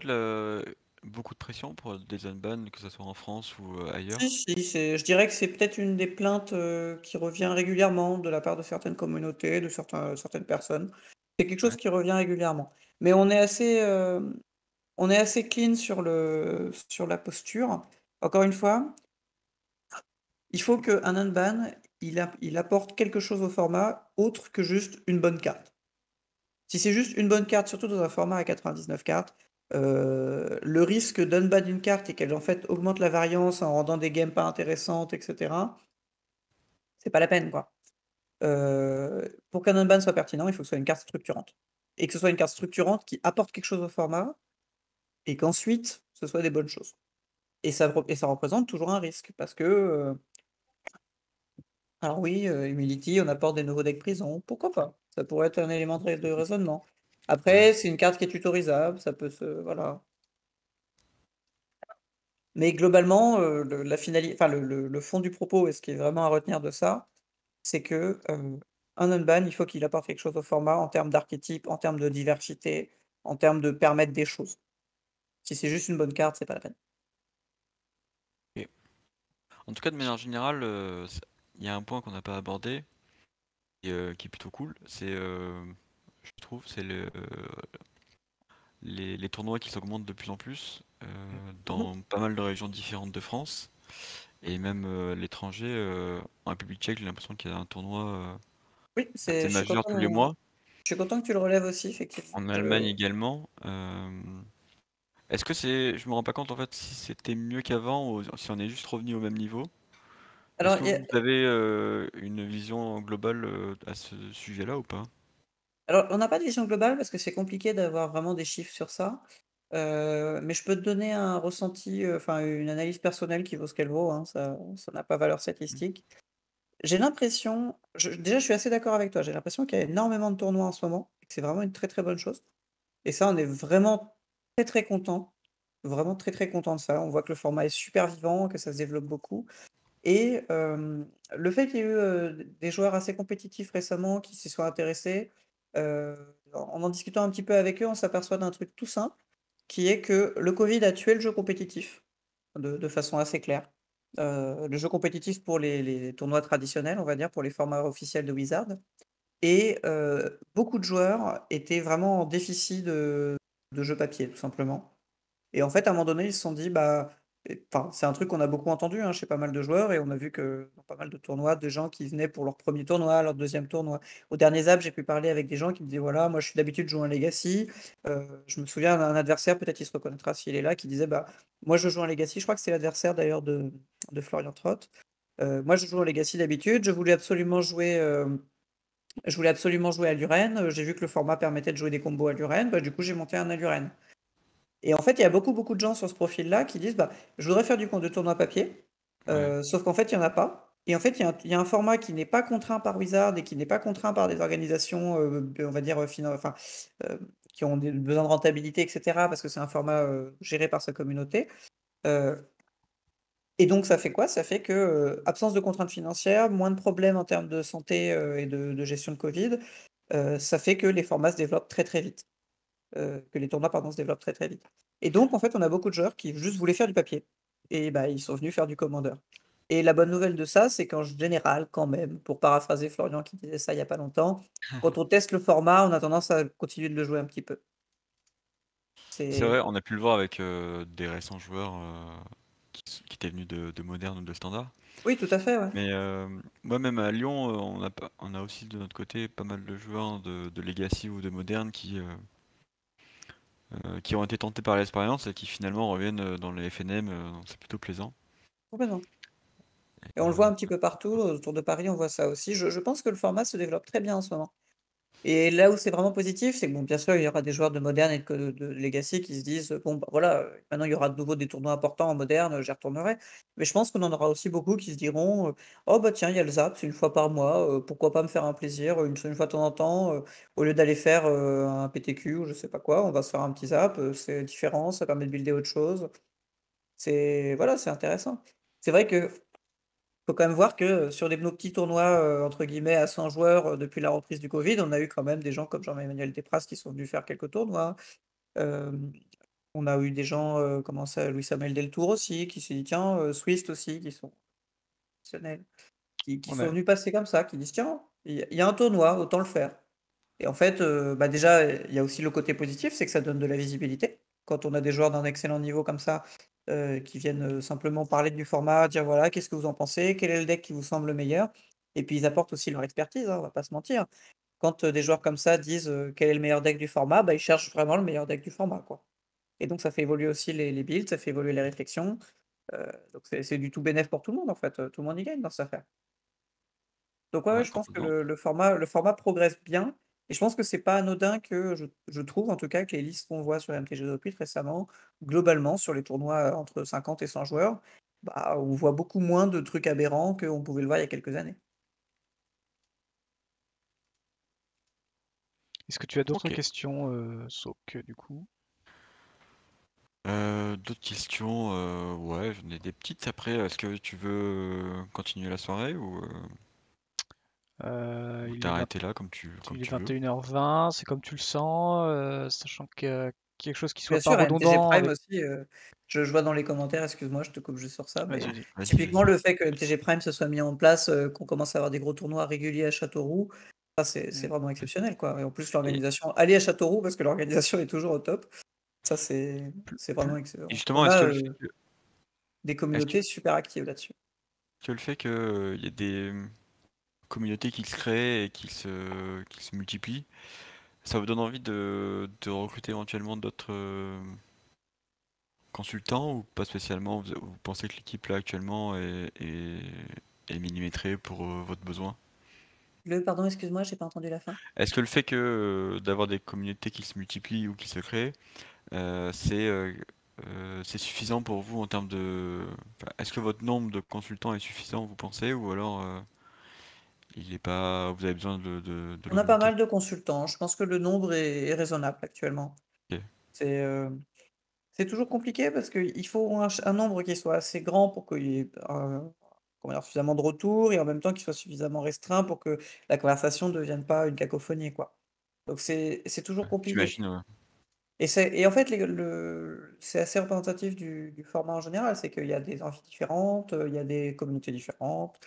beaucoup de pression pour des unbans, que ce soit en France ou Si, ailleurs? si, je dirais que c'est peut-être une des plaintes, qui revient régulièrement de la part de certaines communautés, de certaines personnes. C'est quelque chose Ouais. qui revient régulièrement. Mais on est assez clean sur la posture. Encore une fois, il faut qu'un unban, il apporte quelque chose au format autre que juste une bonne carte. Si c'est juste une bonne carte, surtout dans un format à 99 cartes, le risque d'unban d'une carte et qu'elle, en fait, augmente la variance en rendant des games pas intéressantes et cetera, c'est pas la peine, quoi. Pour qu'un unban soit pertinent, il faut que ce soit une carte structurante et que ce soit une carte structurante qui apporte quelque chose au format et qu'ensuite, ce soit des bonnes choses et ça représente toujours un risque parce que, alors oui, Humility, on apporte des nouveaux decks prison, pourquoi pas? Ça pourrait être un élément de raisonnement. Ouais. Après, c'est une carte qui est tutorisable, ça peut se voilà. Mais globalement, le la finali enfin le fond du propos et ce qui est vraiment à retenir de ça, c'est que, un unban, il faut qu'il apporte quelque chose au format en termes d'archétype, en termes de diversité, en termes de permettre des choses. Si c'est juste une bonne carte, c'est pas la peine. Et en tout cas, de manière générale, il y a un point qu'on n'a pas abordé et qui est plutôt cool, je trouve, c'est les tournois qui s'augmentent de plus en plus Mmh. dans pas mal de régions différentes de France et même l'étranger. En République tchèque, j'ai l'impression qu'il y a un tournoi Oui, assez je suis majeur tous les content, mois. je suis content que tu le relèves aussi, effectivement. En Allemagne également. Est-ce que je me rends pas compte en fait si c'était mieux qu'avant ou si on est juste revenu au même niveau. Est-ce Alors, que il y a vous avez une vision globale à ce sujet-là ou pas? alors, on n'a pas de vision globale parce que c'est compliqué d'avoir vraiment des chiffres sur ça, mais je peux te donner un ressenti, enfin une analyse personnelle qui vaut ce qu'elle vaut, hein, ça n'a pas valeur statistique. J'ai l'impression déjà je suis assez d'accord avec toi, j'ai l'impression qu'il y a énormément de tournois en ce moment et que c'est vraiment une très, très bonne chose et ça, on est vraiment très, très content, vraiment très, très content de ça. On voit que le format est super vivant, que ça se développe beaucoup et le fait qu'il y ait eu, des joueurs assez compétitifs récemment qui s'y soient intéressés, en discutant un petit peu avec eux, on s'aperçoit d'un truc tout simple, qui est que le covid a tué le jeu compétitif, de façon assez claire. Le jeu compétitif pour les tournois traditionnels, on va dire, pour les formats officiels de Wizard et beaucoup de joueurs étaient vraiment en déficit de jeux papier, tout simplement. Et en fait, à un moment donné, ils se sont dit, bah, enfin, c'est un truc qu'on a beaucoup entendu, hein, chez pas mal de joueurs et on a vu que dans pas mal de tournois, des gens qui venaient pour leur premier tournoi, leur deuxième tournoi. Au dernier Zap, j'ai pu parler avec des gens qui me disaient: «Voilà, moi, je suis d'habitude, je joue un Legacy». Je me souviens d'un adversaire, peut-être il se reconnaîtra s'il est là, qui disait: «Bah, moi, je joue un Legacy». Je crois que c'est l'adversaire d'ailleurs de Florian Trott. «Moi, je joue un Legacy d'habitude, je voulais absolument jouer à Luren, j'ai vu que le format permettait de jouer des combos à Luren, bah, du coup, j'ai monté un Aluren». Et en fait, il y a beaucoup, beaucoup de gens sur ce profil-là qui disent: «Bah, je voudrais faire du compte de tournoi papier», Ouais. sauf qu'en fait, il y en a pas et en fait, il y a un format qui n'est pas contraint par Wizard et qui n'est pas contraint par des organisations, on va dire, qui ont des besoins de rentabilité et cetera, parce que c'est un format, géré par sa communauté, heu et donc ça fait quoi? Ça fait que, absence de contraintes financières, moins de problèmes en termes de santé, et de gestion de Covid, ça fait que les formats se développent très, très vite. Que les tournois, pardon, se développent très, très vite. Et donc en fait, on a beaucoup de joueurs qui juste voulaient faire du papier et bah, ils sont venus faire du Commander. Et la bonne nouvelle de ça, c'est qu'en général, quand même, pour paraphraser Florian qui disait ça il y a pas longtemps, quand on teste le format, on a tendance à continuer de le jouer un petit peu. C'est vrai, C'est on a pu le voir avec des récents joueurs qui étaient venus de Moderne ou de Standard. oui, tout à fait, ouais. Mais moi, même à Lyon, on a aussi de notre côté pas mal de joueurs de Legacy ou de Moderne qui ont été tentés par l'expérience et qui finalement reviennent dans les FNM, donc c'est plutôt plaisant. Complètement. Et Et, on le voit un petit peu partout, autour de Paris, on voit ça aussi. Je pense que le format se développe très bien en ce moment. Et là où c'est vraiment positif, c'est que bon, bien sûr, il y aura des joueurs de Modern et de Legacy qui se disent: «Bon, bah, voilà, maintenant il y aura de nouveau des tournois importants en Modern, j'y retournerai». Mais je pense qu'on en aura aussi beaucoup qui se diront, «Oh bah, tiens, il y a le Zap, c'est une fois par mois, pourquoi pas me faire un plaisir, une fois de temps en temps, au lieu d'aller faire, un PTQ ou je sais pas quoi, on va se faire un petit Zap, c'est différent, ça permet de builder autre chose». C'est voilà, c'est intéressant. C'est vrai que faut quand même voir que, sur nos petits tournois, entre guillemets «à 100 joueurs», depuis la reprise du covid, on a eu quand même des gens comme Jean-Emmanuel Desprats qui sont venus faire quelques tournois. Hem, on a eu des gens, comment ça, Louis-Samuel Deltour aussi, qui s'est dit: «Tiens», Swift aussi, qui sont professionnels, qui On sont a, venus passer comme ça, qui disent: «Tiens, il y a un tournoi, autant le faire». Et en fait, bah, déjà, il y a aussi le côté positif, c'est que ça donne de la visibilité. Quand on a des joueurs d'un excellent niveau comme ça, qui viennent, simplement parler du format, dire: «Voilà, qu'est-ce que vous en pensez? Quel est le deck qui vous semble le meilleur?» Et puis ils apportent aussi leur expertise, hein, on va pas se mentir. Quand, des joueurs comme ça disent, quel est le meilleur deck du format, bah, ils cherchent vraiment le meilleur deck du format, quoi. Et donc ça fait évoluer aussi les builds, ça fait évoluer les réflexions, donc c'est du tout bénef pour tout le monde, en fait, tout le monde y gagne dans cette affaire. Donc ouais, Ouais, ouais, je pense que complètement. le format progresse bien et je pense que c'est pas anodin que je trouve en tout cas que les listes qu'on voit sur MTG Top 8 récemment, globalement sur les tournois, entre 50 et 100 joueurs, bah, on voit beaucoup moins de trucs aberrants qu'on pouvait le voir il y a quelques années. est-ce que tu as d'autres Ok. questions, Sok, du coup? D'autres questions? Ouais, j'en ai des petites. Après, est-ce que tu veux continuer la soirée ou Il T'as est arrêté là comme il est tu veux. 21h20, c'est comme tu le sens, sachant que quelque chose qui Bien soit pas sûr, à MTG redondant Prime avec. aussi, je vois dans les commentaires, excuse-moi, je te coupe juste sur ça, Vas-y, mais vas-y. Vas-y, typiquement vas-y. le fait que MTG Prime se soit mis en place, qu'on commence à avoir des gros tournois réguliers à Châteauroux, ça c'est Mm. vraiment exceptionnel, quoi. Et en plus Et, l'organisation, allez à Châteauroux parce que l'organisation est toujours au top. Ça Plus- c'est plus- vraiment excellent. et On justement, a, des est-ce que, communautés super actives là-dessus. que le fait qu'il y ait des communautés qui se créent et qui se multiplient, ça vous donne envie de recruter éventuellement d'autres consultants ou pas spécialement? Vous pensez que l'équipe là actuellement est millimétrée pour votre besoin? Pardon, excuse-moi, j'ai pas entendu la fin. Est-ce que le fait que d'avoir des communautés qui se multiplient ou qui se créent, euh, c'est euh, c'est suffisant pour vous en termes de... enfin, est-ce que votre nombre de consultants est suffisant, vous pensez, ou alors il est pas... vous avez besoin de On a pas l'augmenter? mal de consultants, je pense que le nombre est raisonnable actuellement. Ok. C'est, c'est toujours compliqué parce qu'il faut un nombre qui soit assez grand pour qu'il y ait comment dire? Suffisamment de retours et en même temps qu'il soit suffisamment restreint pour que la conversation ne devienne pas une cacophonie, quoi. Donc c'est toujours compliqué. J'imagine, Et en fait, c'est assez représentatif du format en général, c'est qu'il y a des envies différentes, il y a des communautés différentes.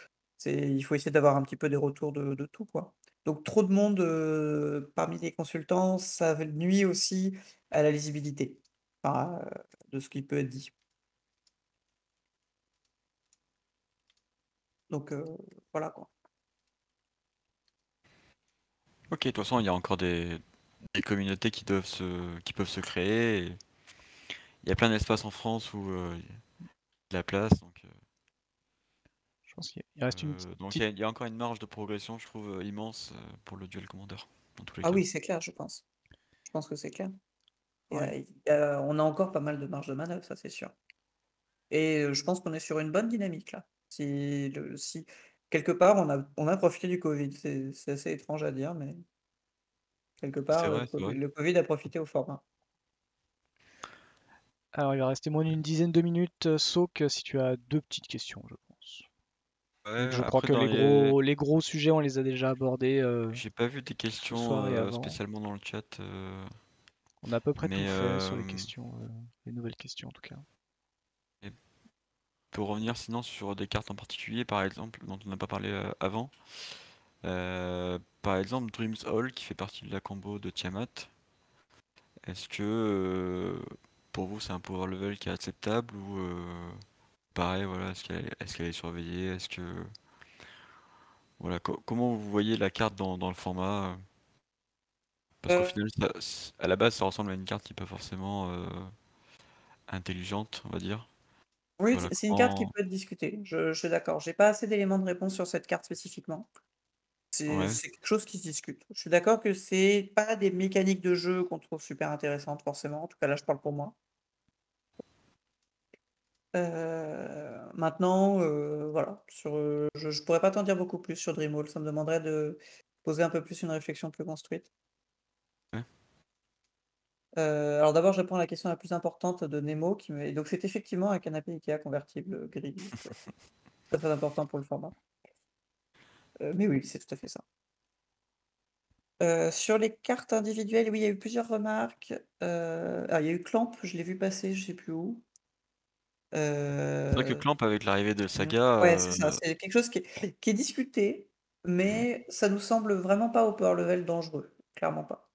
Il faut essayer d'avoir un petit peu des retours de tout, quoi. Donc trop de monde, parmi les consultants, ça nuit aussi à la lisibilité, enfin, de ce qui peut être dit. Donc voilà, quoi. ok, de toute façon, il y a encore des communautés qui peuvent se créer. Et il y a plein d'espaces en France où il y a de la place. Je pense qu'il reste une Donc petite. il y a encore une marge de progression, je trouve, immense pour le duel commander, dans tous les Ah cas. oui, c'est clair, je pense. Je pense que c'est clair. Ouais. On a encore pas mal de marge de manœuvre, ça c'est sûr. Et je pense qu'on est sur une bonne dynamique là. Si quelque part on a profité du Covid, c'est assez étrange à dire, mais quelque C'est part, vrai, c'est vrai. Le Covid a profité au format. Alors, il va rester moins d'une dizaine de minutes, Sauk, si tu as deux petites questions, je pense. Donc, Ouais, je crois après que dans les... les gros sujets, on les a déjà abordés J'ai pas vu des ce questions soir et avant. spécialement dans le chat, On a à peu près tout mais fait sur les questions, les nouvelles questions en tout cas. et pour revenir sinon sur des cartes en particulier, par exemple, dont on n'a pas parlé avant, par exemple Dreams Hall qui fait partie de la combo de Tiamat, est-ce que pour vous c'est un power level qui est acceptable ou pareil, voilà, est-ce qu'elle est surveillée, est-ce que voilà, comment vous voyez la carte dans le format? Parce qu'au Heu, final, à la base, ça ressemble à une carte qui n'est pas forcément intelligente, on va dire. oui, Voilà, c'est une carte qui comment... peut être discutée, je suis d'accord. J'ai pas assez d'éléments de réponse sur cette carte spécifiquement. Ouais, C'est quelque chose qui se discute. Je suis d'accord que c'est pas des mécaniques de jeu qu'on trouve super intéressantes forcément, en tout cas là je parle pour moi. Maintenant, voilà, je pourrais pas t'en dire beaucoup plus sur Dreamwall, ça me demanderait de poser un peu plus une réflexion plus construite. ouais. Alors d'abord, je réponds à la question la plus importante de Nemo qui me donc c'est effectivement un canapé IKEA convertible gris, donc très, très important pour le format. Mais oui, c'est tout à fait ça. Sur les cartes individuelles, oui, il y a eu plusieurs remarques. Alors il y a eu Clamp, je l'ai vu passer, je sais plus où. C'est vrai que Heu, Clamp, avec l'arrivée de mmh, Saga, ouais, c'est ça, c'est quelque chose qui est discuté, mais ça nous semble vraiment pas au power level dangereux, clairement pas.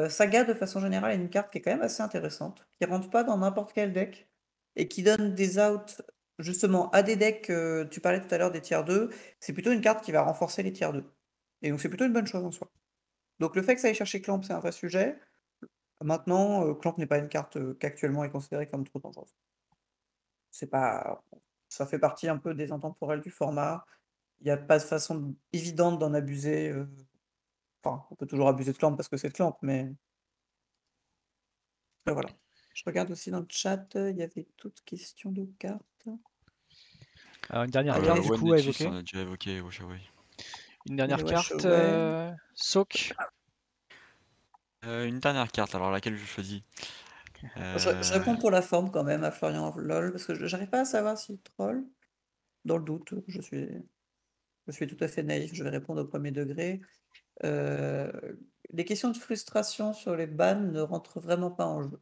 Saga, de façon générale, est une carte qui est quand même assez intéressante, qui rentre pas dans n'importe quel deck et qui donne des outs, justement, à des decks, tu parlais tout à l'heure des tiers 2, c'est plutôt une carte qui va renforcer les tiers 2 et donc c'est plutôt une bonne chose en soi. Donc le fait que ça aille chercher Clamp, c'est un vrai sujet. Maintenant, Clamp n'est pas une carte, qu'actuellement est considérée comme trop dangereuse. C'est pas Ça fait partie un peu des intemporels du format. Il y a pas de façon évidente d'en abuser, enfin, on peut toujours abuser de Clamp parce que c'est Clamp, mais voilà. Je regarde aussi dans le chat, il y avait d'autres questions de cartes. Alors, une dernière carte du One coup à Nexus, évoquer. on a déjà évoqué, Washaway. Une Et le dernière carte, Washaway. Sauk. Une dernière carte, alors laquelle je choisis? Je réponds pour la forme quand même à Florian LOL, parce que j'arrive pas à savoir s'il troll. Dans le doute, je je suis tout à fait naïf, je vais répondre au premier degré. Euh, les questions de frustration sur les bans ne rentrent vraiment pas en jeu.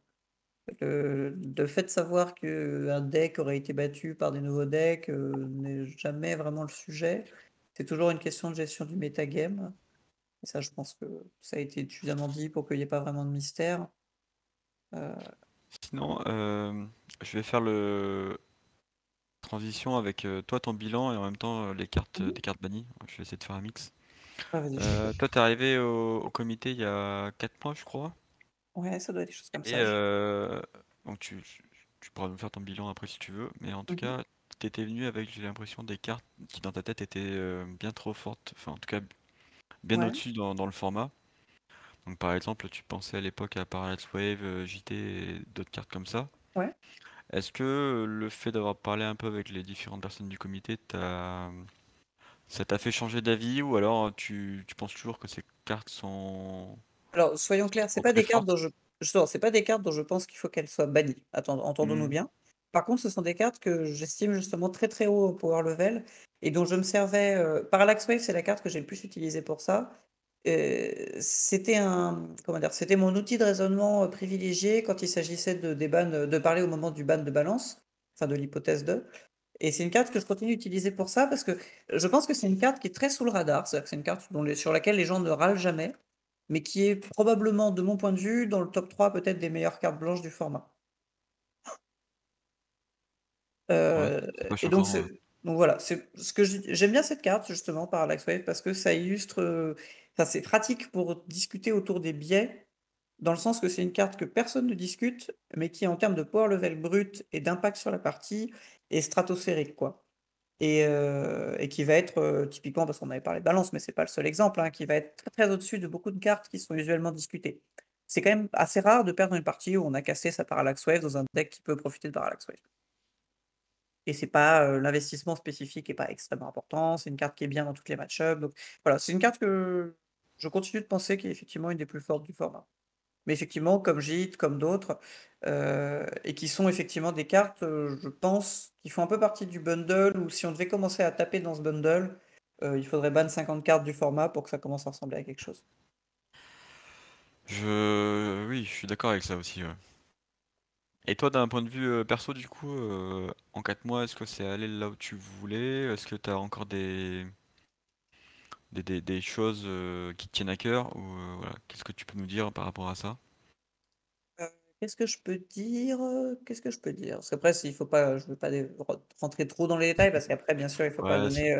Le fait de savoir qu'un deck aurait été battu par des nouveaux decks n'est jamais vraiment le sujet. C'est toujours une question de gestion du metagame. Et ça, je pense que ça a été suffisamment dit pour qu'il n'y ait pas vraiment de mystère. Euh, Sinon, je vais faire le transition avec toi ton bilan et en même temps les cartes Mhm. des cartes bannies. Je vais essayer de faire un mix. vas-y, je t'écoute. Toi, t'es arrivé au comité il y a 4 mois, je crois. Ouais, ça doit être des choses comme Et ça. donc tu pourras nous faire ton bilan après si tu veux. Mais en tout Mhm. cas, t'étais venu avec, j'ai l'impression, des cartes qui dans ta tête étaient bien trop fortes. Enfin, en tout cas, bien Ouais. au-dessus dans le format. Donc par exemple, tu pensais à l'époque à Parallax Wave, JT et d'autres cartes comme ça. Ouais. Est-ce que le fait d'avoir parlé un peu avec les différentes personnes du comité, ça t'a fait changer d'avis ou alors tu penses toujours que ces cartes sont Alors, soyons clairs, c'est trop pas très des cartes fortes? dont c'est pas des cartes dont je pense qu'il faut qu'elles soient bannies. Entendons-nous Hmm. bien. Par contre, ce sont des cartes que j'estime justement très très haut au power level et dont je me servais. Parallax Wave, c'est la carte que j'ai le plus utilisée pour ça. C'était comment dire, c'était mon outil de raisonnement privilégié quand il s'agissait des bans, de parler au moment du ban de balance, enfin de l'hypothèse 2. Et c'est une carte que je continue d'utiliser pour ça parce que je pense que c'est une carte qui est très sous le radar. C'est-à-dire que c'est une carte sur laquelle les gens ne râlent jamais, mais qui est probablement, de mon point de vue, dans le top 3 peut-être des meilleures cartes blanches du format. Ouais, Euh, c'est pas et donc, choquant. donc voilà, j'aime bien cette carte justement, Parallax Wave, parce que ça illustre, enfin, c'est pratique pour discuter autour des biais, dans le sens que c'est une carte que personne ne discute, mais qui en termes de power level brut et d'impact sur la partie est stratosphérique, quoi. Et qui va être typiquement, parce qu'on avait parlé de balance, mais c'est pas le seul exemple, hein, qui va être très très au-dessus de beaucoup de cartes qui sont usuellement discutées. C'est quand même assez rare de perdre une partie où on a cassé sa Parallax Wave dans un deck qui peut profiter de Parallax Wave. Et c'est pas l'investissement spécifique est pas extrêmement important, c'est une carte qui est bien dans toutes les match-ups. Donc voilà, c'est une carte que je continue de penser qui est effectivement une des plus fortes du format. Mais effectivement, comme JIT, comme d'autres, et qui sont effectivement des cartes, je pense, qui font un peu partie du bundle, ou si on devait commencer à taper dans ce bundle, il faudrait ban 50 cartes du format pour que ça commence à ressembler à quelque chose. Oui, je suis d'accord avec ça aussi. Ouais. Et toi, d'un point de vue perso, du coup, en 4 mois, est-ce que c'est allé là où tu voulais? Est-ce que tu as encore des choses qui te tiennent à cœur? Ou voilà, qu'est-ce que tu peux nous dire par rapport à ça? Euh, Qu'est-ce que je peux dire? Qu'est-ce que je peux dire? Parce qu'après, s'il faut pas, je veux pas rentrer trop dans les détails, parce qu'après, bien sûr, il faut pas Ouais, donner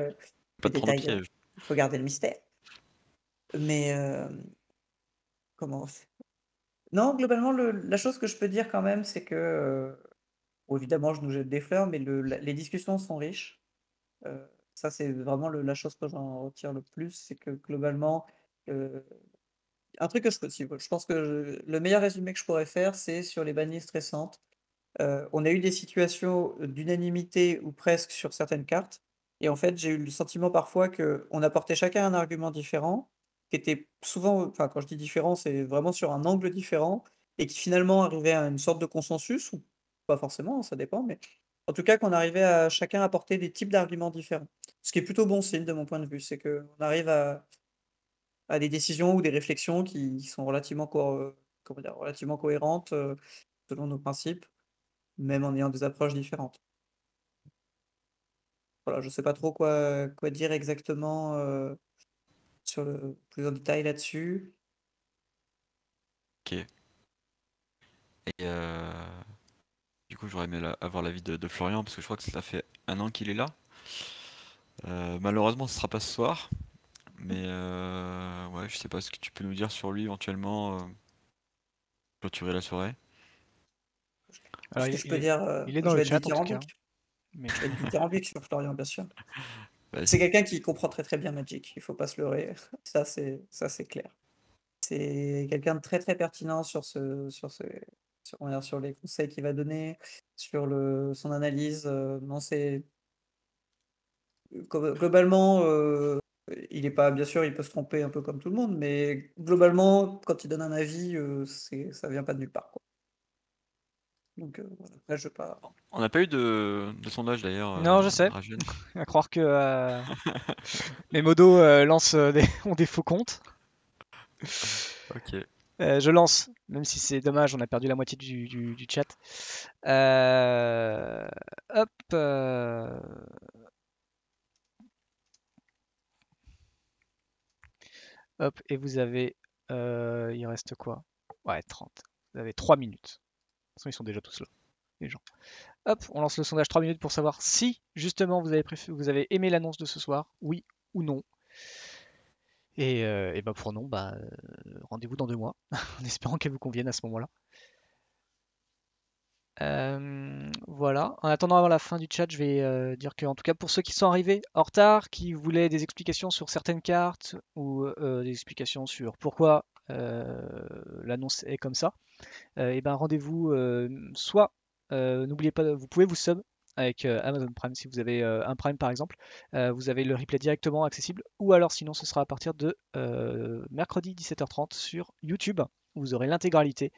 pas les te prendre au détails, piège. il faut garder le mystère. Mais comment? Non, globalement, la chose que je peux dire quand même, c'est que, bon, évidemment, je nous jette des fleurs, mais les discussions sont riches. Ça, c'est vraiment la chose que j'en retire le plus, c'est que globalement, euh, un truc que je pense que le meilleur résumé que je pourrais faire, c'est sur les bannies stressantes. On a eu des situations d'unanimité ou presque sur certaines cartes. Et en fait, j'ai eu le sentiment parfois qu'on apportait chacun un argument différent, qui était souvent, enfin, quand je dis différent, c'est vraiment sur un angle différent, et qui finalement arrivait à une sorte de consensus, ou pas forcément, hein, ça dépend, mais en tout cas, qu'on arrivait à chacun apporter des types d'arguments différents. Ce qui est plutôt bon signe de mon point de vue, c'est qu'on arrive à des décisions ou des réflexions qui sont relativement, comment dire, relativement cohérentes selon nos principes, même en ayant des approches différentes. Voilà, je sais pas trop quoi dire exactement, sur le plus en détail là-dessus. Ok. Et du coup, j'aurais aimé avoir l'avis de Florian, parce que je crois que ça fait 1 an qu'il est là. Malheureusement, ce sera pas ce soir. Mais ouais, je sais pas ce que tu peux nous dire sur lui éventuellement, clôturer la soirée. Alors, Ce que je peux dire, il est dans je le vais être chat en tout cas. dithyrambique. Mais Je vais être dithyrambique sur Florian, bien sûr. C'est Vas-y. quelqu'un qui comprend très, très bien Magic, il faut pas se leurrer. Ça c'est clair. C'est quelqu'un de très, très pertinent on va dire sur les conseils qu'il va donner, sur son analyse, non, c'est globalement, il est pas bien sûr, il peut se tromper un peu comme tout le monde, mais globalement, quand il donne un avis, ça vient pas de nulle part, quoi. Donc voilà. Après, je vais pas. On n'a pas eu de sondage d'ailleurs, Non, je sais. Rajen. À croire que mes modos ont des faux comptes. Ok. Je lance, même si c'est dommage, on a perdu la moitié du chat. Hop. Hop, et vous avez. Il reste quoi? Ouais, 30. Vous avez 3 minutes. De toute façon, ils sont déjà tous là, les gens. Hop, on lance le sondage 3 minutes pour savoir si, justement, vous avez aimé l'annonce de ce soir, oui ou non. Et bah pour non, rendez-vous dans 2 mois, en espérant qu'elle vous convienne à ce moment-là. Voilà. En attendant la fin du chat, je vais dire que, en tout cas, pour ceux qui sont arrivés en retard, qui voulaient des explications sur certaines cartes ou des explications sur pourquoi l'annonce est comme ça, et ben rendez-vous soit n'oubliez pas, vous pouvez vous sub avec Amazon Prime si vous avez un Prime par exemple, vous avez le replay directement accessible, ou alors sinon ce sera à partir de mercredi 17h30 sur YouTube, où vous aurez l'intégralité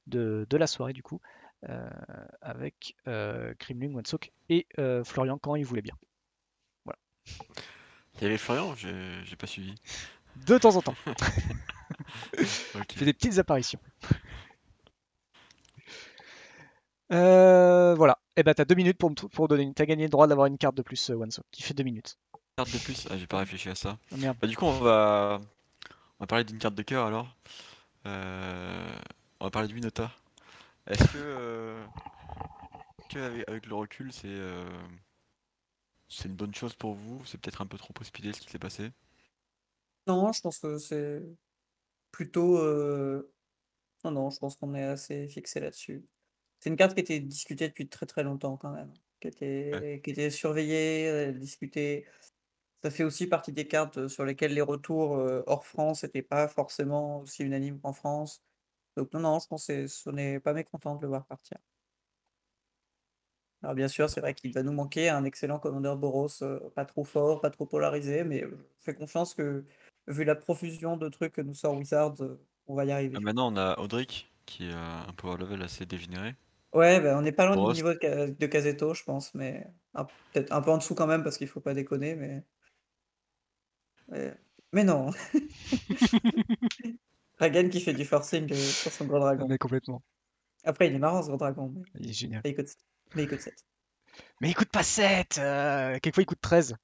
de la soirée du coup, avec Krimling, Wansok et Florian quand il voulait bien. Voilà. Il y avait Florian, j'ai pas suivi. De temps en temps. Ok. Il fait des petites apparitions. Voilà. Et bah t'as 2 minutes pour donner. T'as gagné le droit d'avoir une carte de plus, Wansok, qui fait 2 minutes. Carte de plus? Ah, j'ai pas réfléchi à ça. Oh, merde. Bah, du coup, on va parler d'une carte de cœur alors. On va parler de Winota. Est-ce que avec le recul, c'est une bonne chose pour vous? C'est peut-être un peu trop précipité ce qui s'est passé? Non, je pense que c'est plutôt. Non, non, je pense qu'on est assez fixé là-dessus. C'est une carte qui était discutée depuis très très longtemps quand même, Ouais. qui était surveillée, discutée. Ça fait aussi partie des cartes sur lesquelles les retours hors France n'étaient pas forcément aussi unanimes qu'en France. Donc non, non, je pense qu'on n'est pas mécontent de le voir partir. Alors bien sûr, c'est vrai qu'il va nous manquer un excellent commandeur Boros, pas trop fort, pas trop polarisé, mais je fais confiance que, vu la profusion de trucs que nous sort Wizards, on va y arriver. Maintenant, on a Audric qui a un power level assez dégénéré. Ouais, bah, on n'est pas loin du Boros, niveau de Kazeto, je pense, mais peut-être un peu en dessous quand même parce qu'il faut pas déconner, mais non. Ragan qui fait du forcing sur son gros Ah, dragon. mais complètement. Après, il est marrant ce gros dragon, Il est génial. mais il coûte 7. Mais il coûte pas 7, quelquefois il coûte 13.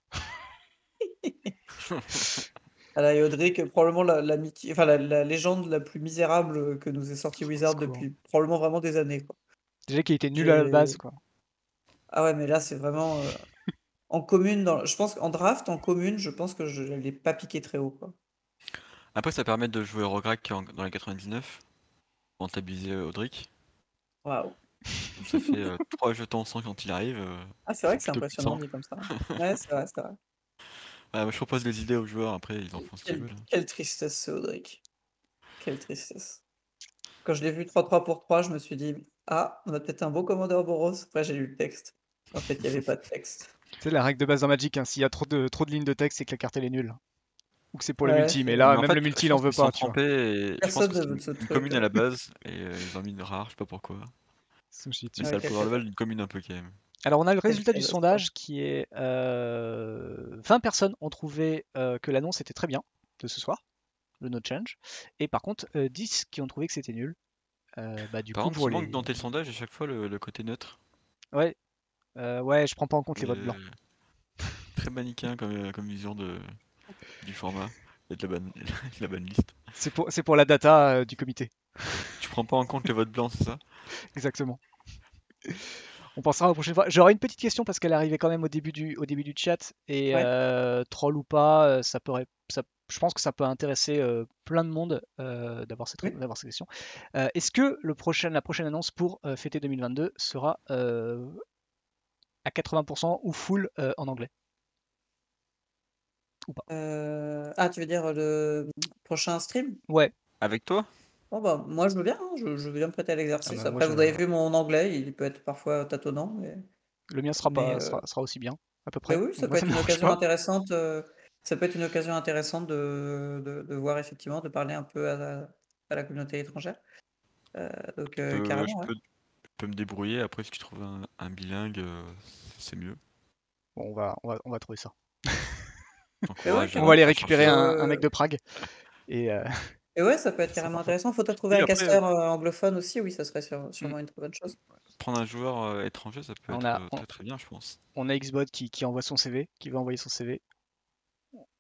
Voilà, et Audric, probablement enfin, la légende la plus misérable que nous ait sorti Au Wizard secours. depuis probablement vraiment des années, quoi. Déjà qu'il était nul à la base, quoi. Ah ouais, mais là, c'est vraiment en commune. Je pense qu'en draft, en commune, je pense que je ne l'ai pas piqué très haut, quoi. Après, ça permet de jouer Rograk dans les 99, rentabiliser Audric. Waouh. Donc ça fait 3 jetons sans quand il arrive. Ah, c'est vrai C'est que c'est plutôt impressionnant puissant. dit comme ça. Ouais, c'est vrai, c'est vrai. Moi, je propose des idées aux joueurs, après ils en font ce qu'ils veulent. Quelle tristesse, ce Audric. Quelle tristesse. Quand je l'ai vu 3-3 pour 3, je me suis dit, ah, on a peut-être un beau commandeur Boros. Après, j'ai lu le texte. En fait, il n'y avait pas de texte. C'est la règle de base dans Magic, hein. S'il y a trop de lignes de texte, c'est que la carte elle est nulle. Ou que c'est pour le Ouais, multi, mais Mais là, en même fait, le multi, je il en pense veut qu'ils sont pas, tu vois. trempés et je pense personne que ne c'est veut de ce une truc. commune à la base et ils ont mis une rare, je sais pas pourquoi. Sushi Mais dessus. ça a Ouais, le quelle power level catastrophe. d'une commune un peu quand même. Alors, on a le Quelle résultat du catastrophe. sondage qui est 20 personnes ont trouvé que l'annonce était très bien de ce soir, le No Change. Et par contre, 10 qui ont trouvé que c'était nul. Du Par coup, contre, pour il manque les. dans tes sondages à chaque fois le côté neutre. Ouais, ouais, je prends pas en compte les votes blancs. Très manichéen comme vision du format et de la bonne liste. C'est pour la data du comité. Tu prends pas en compte les votes blancs, c'est ça? Exactement. On pensera aux prochaines fois. J'aurais une petite question parce qu'elle est arrivée quand même au début du chat. Et Ouais. troll ou pas, je pense que ça peut intéresser plein de monde Oui. d'avoir cette question. Est-ce que la prochaine annonce pour fêter 2022 sera à 80% ou full en anglais? Ou pas? Ah, tu veux dire le prochain stream? Ouais. Avec toi? Oh bah, moi je veux bien, hein, je veux bien me prêter à Ah l'exercice. bah, moi, Après, vous avez vu mon anglais, il peut être parfois tâtonnant, le mien mais, sera aussi bien, à peu mais près. oui, ça Donc peut moi, ça être me une dérange occasion pas. intéressante. Ça peut être une occasion intéressante de voir effectivement, de parler un peu à la communauté étrangère. Donc Je carrément, ouais. peux peux me débrouiller. Après, si tu trouves un bilingue, c'est mieux. Bon, on va trouver ça. T'encourages On va aller à récupérer chercher. un mec de Prague. Et Et ouais, ça peut être c'est carrément parfait. intéressant. Faut toi trouver Oui, un après, casteur anglophone aussi, oui, ça serait Mm. sûrement une très bonne chose. prendre un joueur étranger, ça peut On être a, on, très très bien, je pense. on a Xbot qui envoie son CV, qui va envoyer son CV.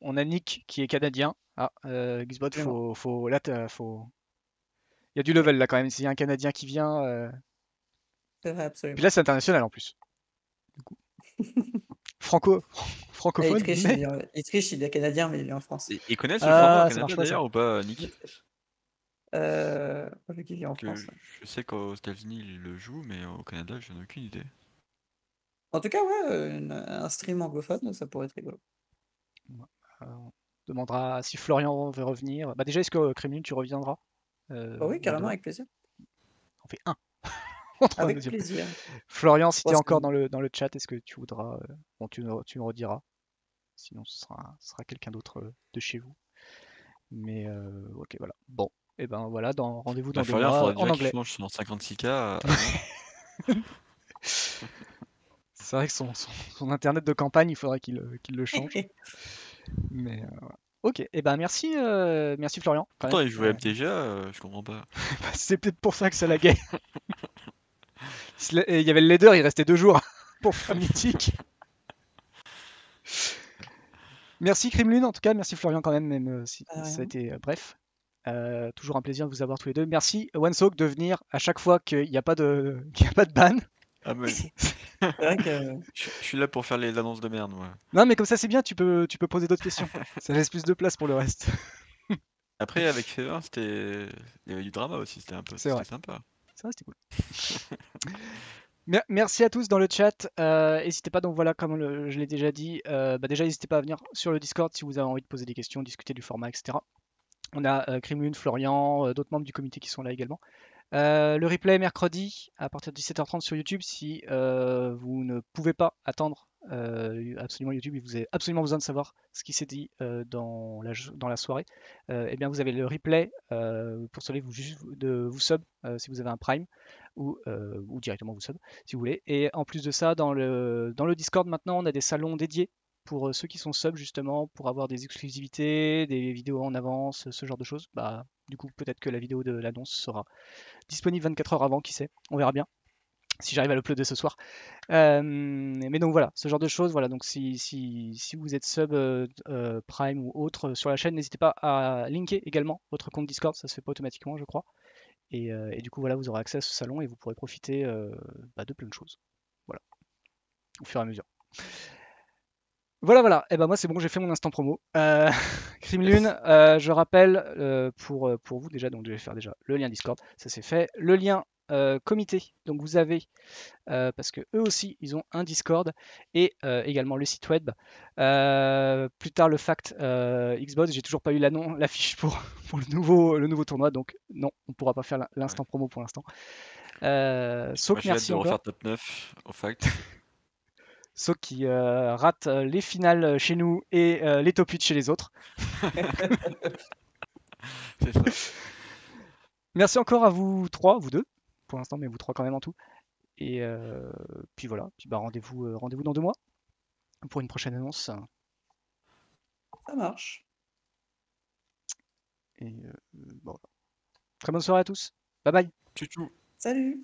On a Nick qui est canadien. Ah, Xbot, Absolument. là, faut. Il y a du level là quand même. S'il y a un Canadien qui vient, C'est vrai, puis absolument. là c'est international en plus. Du coup, Et francophone, mais Il triche, il est canadien, mais il vit en France. Ils connaissent le format au ça marche Canada pas ça. d'ailleurs ou pas, Il Nick? triche. Vu qu'il vit en Parce que France. Ouais. je sais qu'aux États-Unis ils le jouent, mais au Canada, je n'ai aucune idée. En tout cas, ouais, un stream anglophone, ça pourrait être rigolo. On demandera si Florian veut revenir. Bah déjà, est-ce que Kremlin tu reviendras Bah oui, ou carrément, demain? avec plaisir. On fait un. On trouve un Avec deuxième. plaisir. Florian, si tu Bon, es encore dans le chat, est-ce que tu voudras. Bon, tu nous rediras. Sinon, ce sera quelqu'un d'autre de chez vous. Mais ok, voilà. Bon, et ben voilà, rendez-vous dans 2 Florian, il faudrait mois en déjà qu'il anglais. change son 56K avant. C'est vrai que son internet de campagne, il faudrait qu'il le change. Mais voilà. Ok, et ben merci, merci Florian. Quand Pourtant, même. il jouait MTGA, je comprends pas. C'est peut-être pour ça que ça laguait. Il y avait le leader, il restait 2 jours pour faire mythique. Merci Krimlun en tout cas, merci Florian quand même, même si Ah, ça a rien. été bref. Toujours un plaisir de vous avoir tous les deux. Merci OneSoak de venir à chaque fois qu'il n'y a pas de qu'il y a pas de ban. Ah, mais C'est vrai que. je suis là pour faire les annonces de merde, moi. Non mais comme ça c'est bien, tu peux poser d'autres questions. Ça laisse plus de place pour le reste. Après, avec Fever, il y avait du drama aussi, C'est vrai. c'était sympa. Ça c'était cool. Merci à tous dans le chat. N'hésitez pas, donc voilà, comme je l'ai déjà dit, déjà n'hésitez pas à venir sur le Discord si vous avez envie de poser des questions, discuter du format, etc. On a Krimlun, Florian, d'autres membres du comité qui sont là également. Le replay mercredi à partir de 17h30 sur YouTube. Si vous ne pouvez pas attendre absolument YouTube et vous avez absolument besoin de savoir ce qui s'est dit dans la soirée, eh bien vous avez le replay pour cela de vous sub si vous avez un Prime ou directement vous sub si vous voulez. Et en plus de ça, dans le Discord maintenant, on a des salons dédiés pour ceux qui sont sub justement, pour avoir des exclusivités, des vidéos en avance, ce genre de choses. Bah, du coup, peut-être que la vidéo de l'annonce sera disponible 24 heures avant, qui sait, on verra bien si j'arrive à l'uploader ce soir. Mais donc voilà, ce genre de choses. Voilà, donc si vous êtes sub Prime ou autre sur la chaîne, n'hésitez pas à linker également votre compte Discord, ça se fait pas automatiquement, je crois. Et du coup, voilà, vous aurez accès à ce salon et vous pourrez profiter de plein de choses. Voilà, au fur et à mesure. Voilà, et ben moi c'est bon, j'ai fait mon instant promo. Krimlun, je rappelle pour vous déjà, donc je vais faire déjà le lien Discord, ça c'est fait. Le lien comité, donc vous avez, parce que eux aussi ils ont un Discord et également le site web. Plus tard le fact Xbox, j'ai toujours pas eu l'affiche pour le nouveau tournoi, donc non, on pourra pas faire l'instant promo pour l'instant. Moi, Soak, j'ai hâte merci de encore. refaire top 9 au fact. Soak qui rate les finales chez nous et les top 8 chez les autres. C'est ça. Merci encore à vous trois, vous deux, pour l'instant, mais vous trois quand même en tout. Et puis voilà, puis rendez-vous dans 2 mois pour une prochaine annonce. Ça marche. Et bon, très bonne soirée à tous. Bye bye. Tchou tchou. Salut!